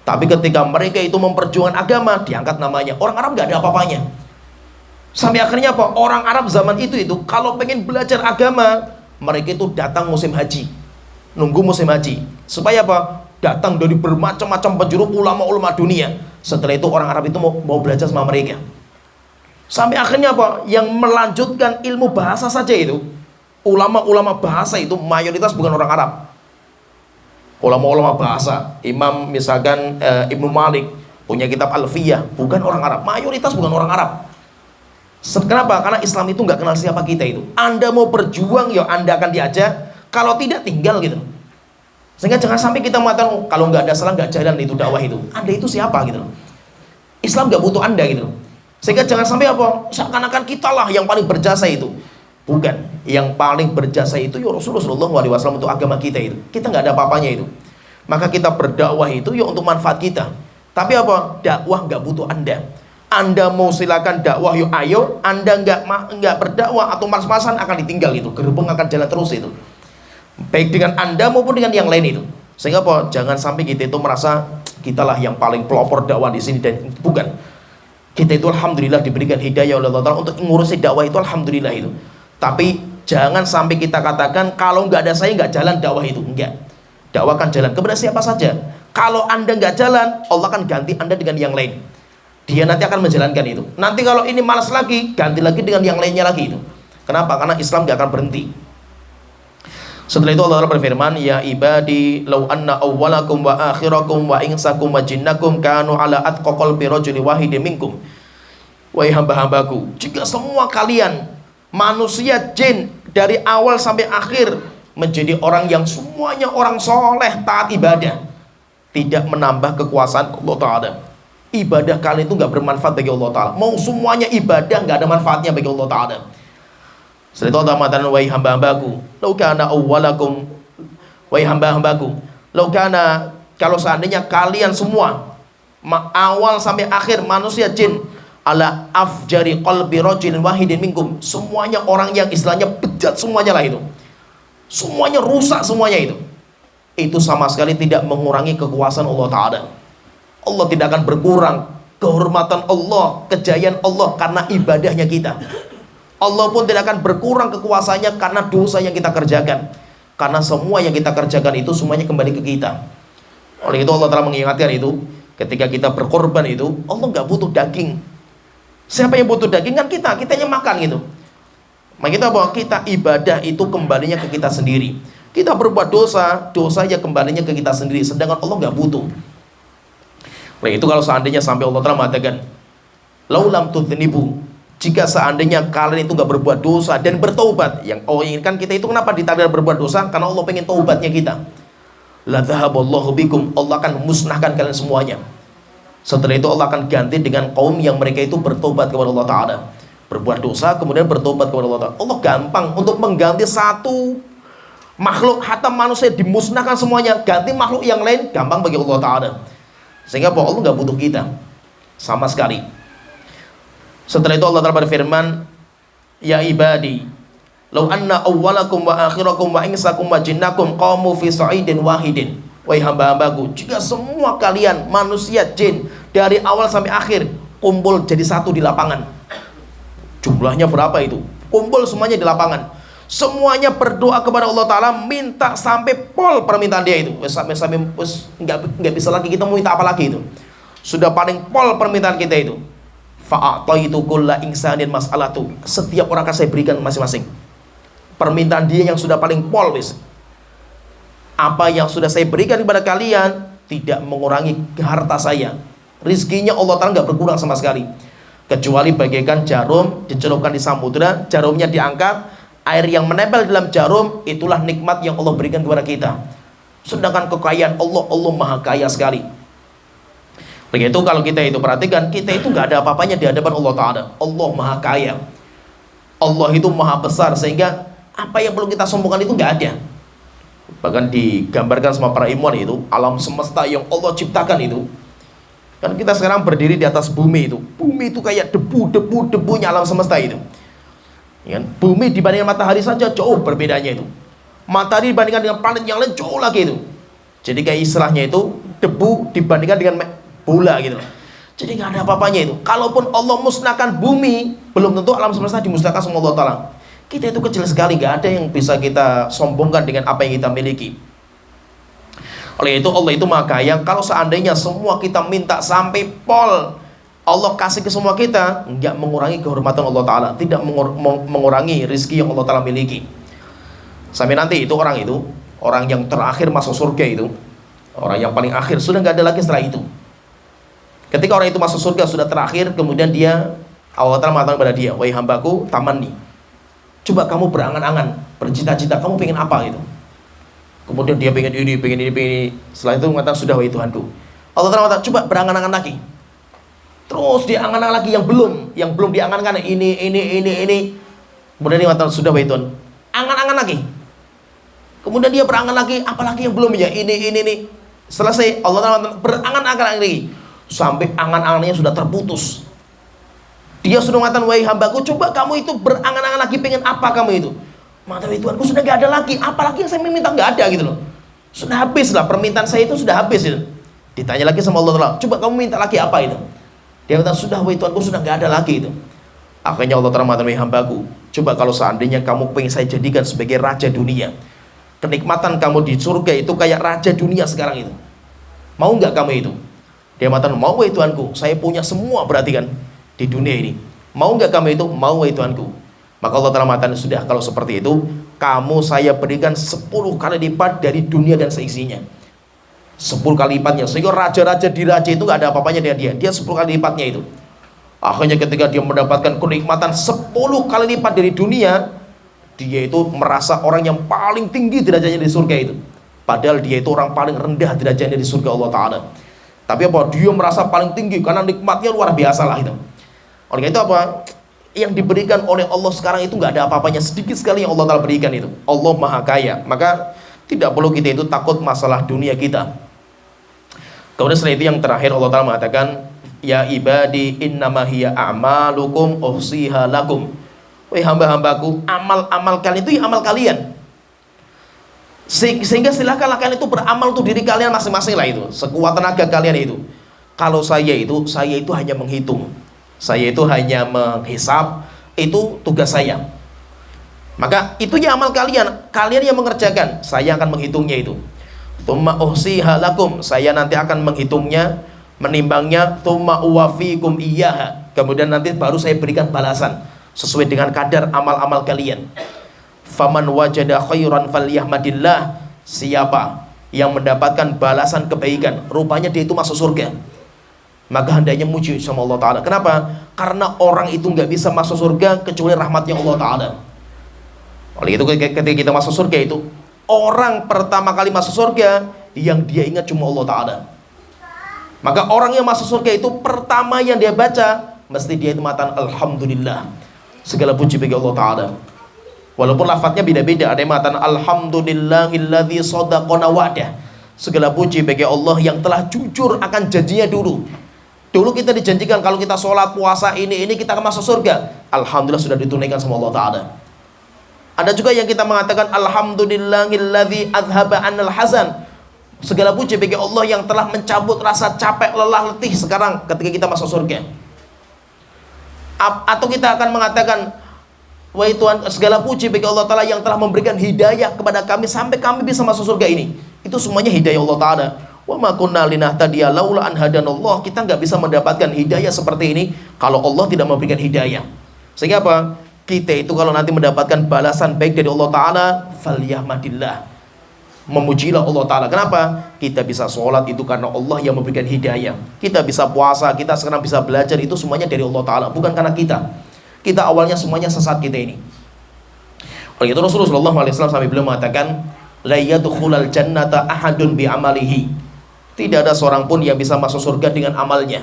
Tapi ketika mereka itu memperjuangkan agama, diangkat namanya. Orang Arab gak ada apa-apanya. Sampai akhirnya apa? Orang Arab zaman itu kalau pengen belajar agama, mereka itu datang musim haji. Nunggu musim haji. Supaya apa? Datang dari bermacam-macam penjuru ulama-ulama dunia. Setelah itu orang Arab itu mau belajar sama mereka. Sampai akhirnya apa? Yang melanjutkan ilmu bahasa saja itu, ulama-ulama bahasa itu mayoritas bukan orang Arab. Ulama-ulama bahasa, Imam misalkan Ibnu Malik punya kitab Alfiyah, bukan orang Arab, mayoritas bukan orang Arab. Kenapa? Karena Islam itu nggak kenal siapa kita itu. Anda mau berjuang ya Anda akan diajak, kalau tidak tinggal gitu. Sehingga jangan sampai kita mengatakan kalau nggak ada salah nggak jalan itu dakwah itu. Anda itu siapa gitu? Islam nggak butuh Anda gitu. Sehingga jangan sampai apa? Seakan-akan kita lah yang paling berjasa itu. Bukan, yang paling berjasa itu ya Rasulullah SAW untuk agama kita itu. Kita nggak ada apa-apanya itu. Maka kita berdakwah itu ya untuk manfaat kita. Tapi apa? Dakwah nggak butuh Anda. Anda mau silakan dakwah yuk ayo. Anda nggak berdakwah atau mas-masan akan ditinggal itu. Gerbong akan jalan terus itu. Baik dengan Anda maupun dengan yang lain itu. Sehingga apa? Jangan sampai kita itu merasa kitalah yang paling pelopor dakwah di sini dan bukan. Kita itu alhamdulillah diberikan hidayah oleh Allah Ta'ala untuk ngurusi dakwah itu, alhamdulillah itu. Tapi jangan sampai kita katakan kalau nggak ada saya nggak jalan dakwah itu. Enggak, dakwah akan jalan kepada siapa saja. Kalau Anda nggak jalan, Allah akan ganti Anda dengan yang lain. Dia nanti akan menjalankan itu. Nanti kalau ini malas lagi, ganti lagi dengan yang lainnya lagi itu. Kenapa? Karena Islam nggak akan berhenti. Setelah itu Allah berfirman, ya ibadi law anna awwalakum wa akhirakum wa insakum wa jinnakum kanu ala atqa qalbi rajulin wahidin minkum. Wahai hamba-hambaku, jika semua kalian manusia jin dari awal sampai akhir menjadi orang yang semuanya orang soleh taat ibadah, tidak menambah kekuasaan Allah Ta'ala, ibadah kalian itu gak bermanfaat bagi Allah Ta'ala. Mau semuanya ibadah gak ada manfaatnya bagi Allah Ta'ala. Setelah itu Allah mengatakan, wahai hamba-hambaku, lau kana awwalakum, wahai hamba-hambaku, lau kana, kalau seandainya kalian semua awal sampai akhir manusia jin ala afjari qalbi rajulin wahidin minkum, semuanya orang yang istilahnya bejat semuanya lah itu, semuanya rusak semuanya itu sama sekali tidak mengurangi kekuasaan Allah Ta'ala. Allah tidak akan berkurang kehormatan Allah, kejayaan Allah karena ibadahnya kita. Allah pun tidak akan berkurang kekuasaannya karena dosa yang kita kerjakan, karena semua yang kita kerjakan itu semuanya kembali ke kita. Oleh itu Allah Ta'ala mengingatkan itu, ketika kita berkorban itu, Allah nggak butuh daging. Siapa yang butuh daging? Kan kita yang makan gitu. Maka kita bahwa kita ibadah itu kembalinya ke kita sendiri. Kita berbuat dosa ya kembalinya ke kita sendiri. Sedangkan Allah nggak butuh. Oleh itu kalau seandainya sampai Allah Ta'ala mengatakan, laulam tudhnibu, jika seandainya kalian itu nggak berbuat dosa dan bertaubat. Yang Allah inginkan kita itu kenapa ditakdir berbuat dosa? Karena Allah pengen taubatnya kita. La dhahaballahu bikum, Allah akan musnahkan kalian semuanya. Setelah itu Allah akan ganti dengan kaum yang mereka itu bertobat kepada Allah Ta'ala. Berbuat dosa kemudian bertobat kepada Allah Ta'ala. Allah gampang untuk mengganti satu makhluk, hatta manusia dimusnahkan semuanya, ganti makhluk yang lain gampang bagi Allah Ta'ala. Sehingga Allah nggak butuh kita sama sekali. Setelah itu Allah Ta'ala berfirman, ya ibadi, law anna awwalakum wa akhirakum wa insakum wa jinnakum qamu fi sa'idin wahidin. Wahai hamba-hambaku, jika semua kalian manusia, jin, dari awal sampai akhir kumpul jadi satu di lapangan. Jumlahnya berapa itu? Kumpul semuanya di lapangan. Semuanya berdoa kepada Allah Ta'ala, minta sampai pol permintaan dia itu. Sampai nggak bisa lagi kita mau minta apa lagi itu. Sudah paling pol permintaan kita itu. Fa'ataitu kulla insanin mas'alatu. Setiap orang akan saya berikan masing-masing permintaan dia yang sudah paling pol, wis. Apa yang sudah saya berikan kepada kalian tidak mengurangi harta saya. Rizkinya Allah Ta'ala nggak berkurang sama sekali, kecuali bagaikan jarum dicelupkan di samudera, jarumnya diangkat, air yang menempel dalam jarum, itulah nikmat yang Allah berikan kepada kita. Sedangkan kekayaan Allah, Allah maha kaya sekali. Begitu kalau kita itu perhatikan, kita itu nggak ada apa-apanya di hadapan Allah Ta'ala. Allah maha kaya, Allah itu maha besar, sehingga apa yang perlu kita sombongkan itu nggak ada. Bahkan digambarkan sama para ilmuwan itu, alam semesta yang Allah ciptakan itu, kan kita sekarang berdiri di atas bumi itu. Bumi itu kayak debunya alam semesta itu. Ya, bumi dibandingkan matahari saja jauh berbedanya itu. Matahari dibandingkan dengan planet yang lain jauh lagi itu. Jadi kayak istilahnya itu debu dibandingkan dengan bola gitu. Jadi nggak ada apa-apanya itu. Kalaupun Allah musnahkan bumi, belum tentu alam semesta dimusnahkan sama Allah Ta'ala. Kita itu kecil sekali, nggak ada yang bisa kita sombongkan dengan apa yang kita miliki. Oleh itu Allah itu maha kaya. Kalau seandainya semua kita minta sampai pol, Allah kasih ke semua kita, nggak mengurangi kehormatan Allah Ta'ala, tidak mengurangi rizki yang Allah Ta'ala miliki. Sampai nanti itu orang yang terakhir masuk surga itu, orang yang paling akhir, sudah nggak ada lagi setelah itu. Ketika orang itu masuk surga sudah terakhir, kemudian Allah Ta'ala mengatakan kepada dia, wahai hambaku, tamani, coba kamu berangan-angan, bercita-cita, kamu pengen apa gitu. Kemudian dia pengen ini. Setelah itu mengatakan, sudah wahai Tuhanku. Allah Ta'ala mengatakan, coba berangan-angan lagi. Terus diangan-angan lagi yang belum diangan-angan, ini. Kemudian dia mengatakan, sudah wahai Tuhan, angan-angan lagi. Kemudian dia berangan lagi, apalagi yang belum ya, ini. Selesai, Allah Ta'ala mengatakan, berangan-angan lagi. Sampai angan-angannya sudah terputus. Dia sudah mengatakan, wahai hambaku, coba kamu itu berangan-angan lagi, pengen apa kamu itu? Maka Tuhanku sudah gak ada lagi, apalagi yang saya minta gak ada gitu loh. Sudah habis lah, permintaan saya itu sudah habis gitu. Ditanya lagi sama Allah Ta'ala, coba kamu minta lagi apa itu? Dia kata, sudah wahai Tuhanku, sudah gak ada lagi itu. Akhirnya Allah Ta'ala mengatakan, wahai hambaku, coba kalau seandainya kamu pengen saya jadikan sebagai raja dunia, kenikmatan kamu di surga itu kayak raja dunia sekarang itu, mau gak kamu itu? Dia mengatakan, mau wahai Tuhanku, saya punya semua berarti kan di dunia ini. Mau nggak kamu itu? Mau wahai Tuhanku. Maka Allah Ta'ala mengatakan, sudah kalau seperti itu, kamu saya berikan 10 kali lipat dari dunia dan seisinya. 10 kali lipatnya. Sehingga raja-raja di raja itu nggak ada apa-apanya dengan dia. Dia 10 kali lipatnya itu. Akhirnya ketika dia mendapatkan kenikmatan 10 kali lipat dari dunia, dia itu merasa orang yang paling tinggi derajatnya di surga itu. Padahal dia itu orang paling rendah derajatnya di surga Allah Ta'ala. Tapi apa? Dia merasa paling tinggi karena nikmatnya luar biasa lah itu. Oleh itu apa? Yang diberikan oleh Allah sekarang itu nggak ada apa-apanya, sedikit sekali yang Allah Ta'ala berikan itu. Allah maha kaya. Maka tidak perlu kita itu takut masalah dunia kita. Kemudian setelah itu yang terakhir Allah Ta'ala mengatakan, ya ibadi innama hiya a'malukum uhsiha lakum. Wahai hamba-hambaku, amal-amal kalian itu ya amal kalian. Sehingga silakanlah kalian itu beramal untuk diri kalian masing-masing lah itu, sekuat tenaga kalian itu. Kalau saya itu hanya menghitung, saya itu hanya menghisap, itu tugas saya. Maka itu ya amal kalian, kalian yang mengerjakan, saya akan menghitungnya itu. Tsumma uhsiha lakum, saya nanti akan menghitungnya, menimbangnya. Tsumma uwafikum iyyaha, kemudian nanti baru saya berikan balasan sesuai dengan kadar amal-amal kalian. Faman wajada khairan falyahmadillah, siapa yang mendapatkan balasan kebaikan, rupanya dia itu masuk surga. maka hendaknya muji sama Allah Ta'ala. Kenapa? Karena orang itu nggak bisa masuk surga kecuali rahmatnya Allah Ta'ala. Oleh itu ketika kita masuk surga itu, orang pertama kali masuk surga yang dia ingat cuma Allah Ta'ala. Maka orang yang masuk surga itu pertama yang dia baca mesti dia itu mengatakan Alhamdulillah, segala puji bagi Allah Ta'ala. Walaupun lafadznya beda-beda, ada yang mengatakan Alhamdulillahilladzi shadaqana wa'dah, segala puji bagi Allah yang telah jujur akan janjinya dulu. Dulu kita dijanjikan kalau kita sholat, puasa, ini kita akan masuk surga. Alhamdulillah sudah ditunaikan sama Allah Ta'ala. Ada juga yang kita mengatakan Alhamdulillahilladzi adhaba annal hazan, segala puji bagi Allah yang telah mencabut rasa capek, lelah, letih sekarang ketika kita masuk surga. Atau kita akan mengatakan, wahai Tuhan, segala puji bagi Allah Ta'ala yang telah memberikan hidayah kepada kami sampai kami bisa masuk surga ini. Itu semuanya hidayah Allah Ta'ala. Wa ma kunna linahtadiya laula an hadanallah. Kita nggak bisa mendapatkan hidayah seperti ini kalau Allah tidak memberikan hidayah. Sehingga apa? Kita itu kalau nanti mendapatkan balasan baik dari Allah Ta'ala, falyahmadillah, memujilah Allah Ta'ala. Kenapa? Kita bisa sholat itu karena Allah yang memberikan hidayah. Kita bisa puasa, kita sekarang bisa belajar, itu semuanya dari Allah Ta'ala, bukan karena kita. Kita awalnya semuanya sesat kita ini. Oleh itu Rasulullah SAW sampai beliau mengatakan, la yadkhulal jannata ahadun bi amalihi. Tidak ada seorang pun yang bisa masuk surga dengan amalnya.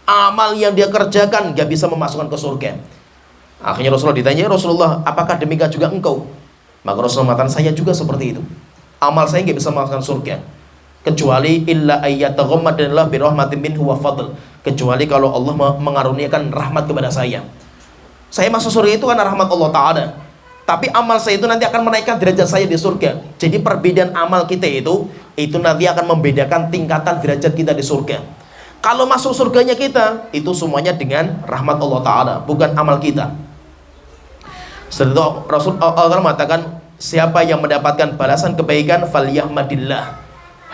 Amal yang dia kerjakan gak bisa memasukkan ke surga. Akhirnya Rasulullah ditanya, Rasulullah, apakah demikian juga engkau? Maka Rasulullah mengatakan, saya juga seperti itu. Amal saya gak bisa memasukkan surga, kecuali illa ayyataghammadanillah bi rahmatin minhu wa fadl, kecuali kalau Allah mengaruniakan rahmat kepada saya. Saya masuk surga itu karena rahmat Allah Ta'ala. Tapi amal saya itu nanti akan menaikkan derajat saya di surga. Jadi perbedaan amal kita itu nanti akan membedakan tingkatan derajat kita di surga. Kalau masuk surganya kita, itu semuanya dengan rahmat Allah Ta'ala, bukan amal kita. Setelah itu Rasul Allah mengatakan, siapa yang mendapatkan balasan kebaikan, falyahmadillah,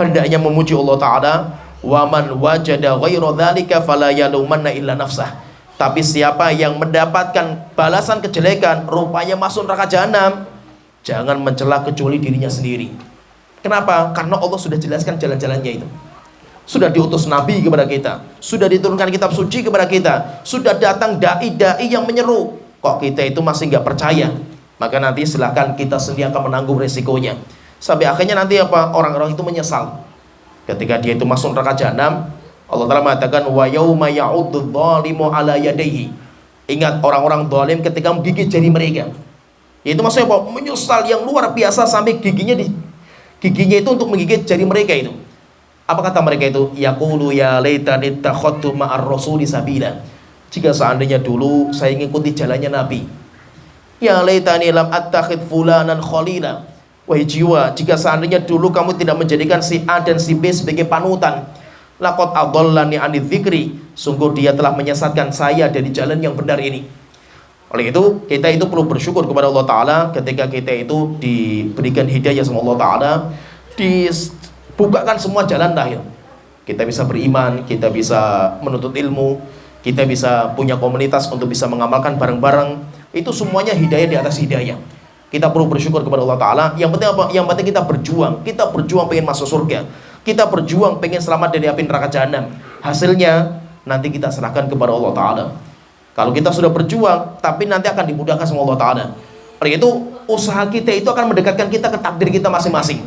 hendaknya memuji Allah Ta'ala. Wa man wajada ghairu dzalika fala yalumanna illa nafsah. Tapi siapa yang mendapatkan balasan kejelekan, rupanya masuk neraka jahanam, jangan mencela kecuali dirinya sendiri. Kenapa? Karena Allah sudah jelaskan jalan-jalannya itu. Sudah diutus Nabi kepada kita, sudah diturunkan kitab suci kepada kita, sudah datang dai-dai yang menyeru. Kok kita itu masih nggak percaya? Maka nanti silahkan kita sendiri akan menanggung resikonya. Sampai akhirnya nanti apa? Orang-orang itu menyesal. Ketika dia itu masuk neraka jahanam, Allah Ta'ala mengatakan, wa yauma ya'uddu dhalimu ala yadayhi. Ingat orang-orang zalim ketika menggigit jari mereka. Yaitu maksudnya apa? Menyesal yang luar biasa sampai giginya itu untuk menggigit jari mereka itu. Apa kata mereka itu? Yaqulu ya laitani ittakhadtu ma'ar rasuli sabila. Jika seandainya dulu saya ngikuti jalannya Nabi. Ya laitani lam attakhid fulanan khalila. Wahai jiwa, jika seandainya dulu kamu tidak menjadikan si A dan si B sebagai panutan. Laqad adallani anidz dzikri, sungguh dia telah menyesatkan saya dari jalan yang benar ini. Oleh itu kita itu perlu bersyukur kepada Allah Ta'ala ketika kita itu diberikan hidayah sama Allah Ta'ala, dibukakan semua jalan lahir. Kita bisa beriman, kita bisa menuntut ilmu, kita bisa punya komunitas untuk bisa mengamalkan bareng-bareng. Itu semuanya hidayah di atas hidayah. Kita perlu bersyukur kepada Allah Ta'ala. Yang penting apa? Yang penting kita berjuang pengen masuk surga. Kita berjuang pengen selamat dari api neraka jahanam. Hasilnya nanti kita serahkan kepada Allah Ta'ala. Kalau kita sudah berjuang, tapi nanti akan dimudahkan sama Allah Ta'ala. Oleh itu, usaha kita itu akan mendekatkan kita ke takdir kita masing-masing.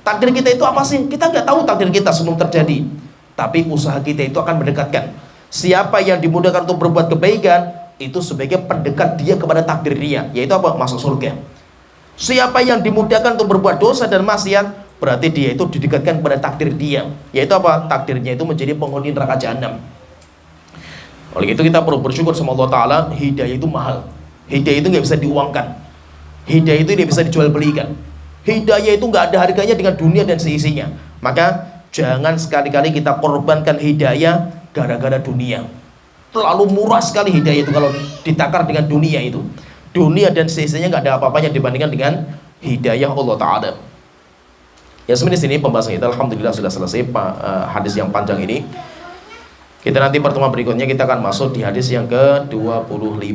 Takdir kita itu apa sih? Kita nggak tahu takdir kita sebelum terjadi. Tapi usaha kita itu akan mendekatkan. Siapa yang dimudahkan untuk berbuat kebaikan, itu sebagai pendekat dia kepada takdir dia. Yaitu apa? Masuk surga. Siapa yang dimudahkan untuk berbuat dosa dan maksiat, berarti dia itu didekatkan kepada takdir dia. Yaitu apa? Takdirnya itu menjadi penghuni neraka jahanam. Oleh itu kita perlu bersyukur sama Allah Ta'ala. Hidayah itu mahal. Hidayah itu nggak bisa diuangkan. Hidayah itu tidak bisa dijual belikan. Hidayah itu nggak ada harganya dengan dunia dan seisinya. Maka jangan sekali-kali kita korbankan hidayah gara-gara dunia. Terlalu murah sekali hidayah itu kalau ditakar dengan dunia itu. Dunia dan seisinya nggak ada apa-apanya dibandingkan dengan hidayah Allah Ta'ala. Ya sebenarnya di sini pembahasan kita alhamdulillah sudah selesai hadis yang panjang ini. Kita nanti pertemuan berikutnya kita akan masuk di hadis yang ke-25.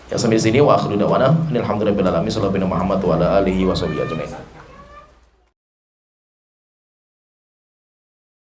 Ya sampai di sini wa akhiru da'wana alhamdulillahirabbil alamin sallallahu alaihi wa sallam wa ala alihi wa sahbihi ajmain.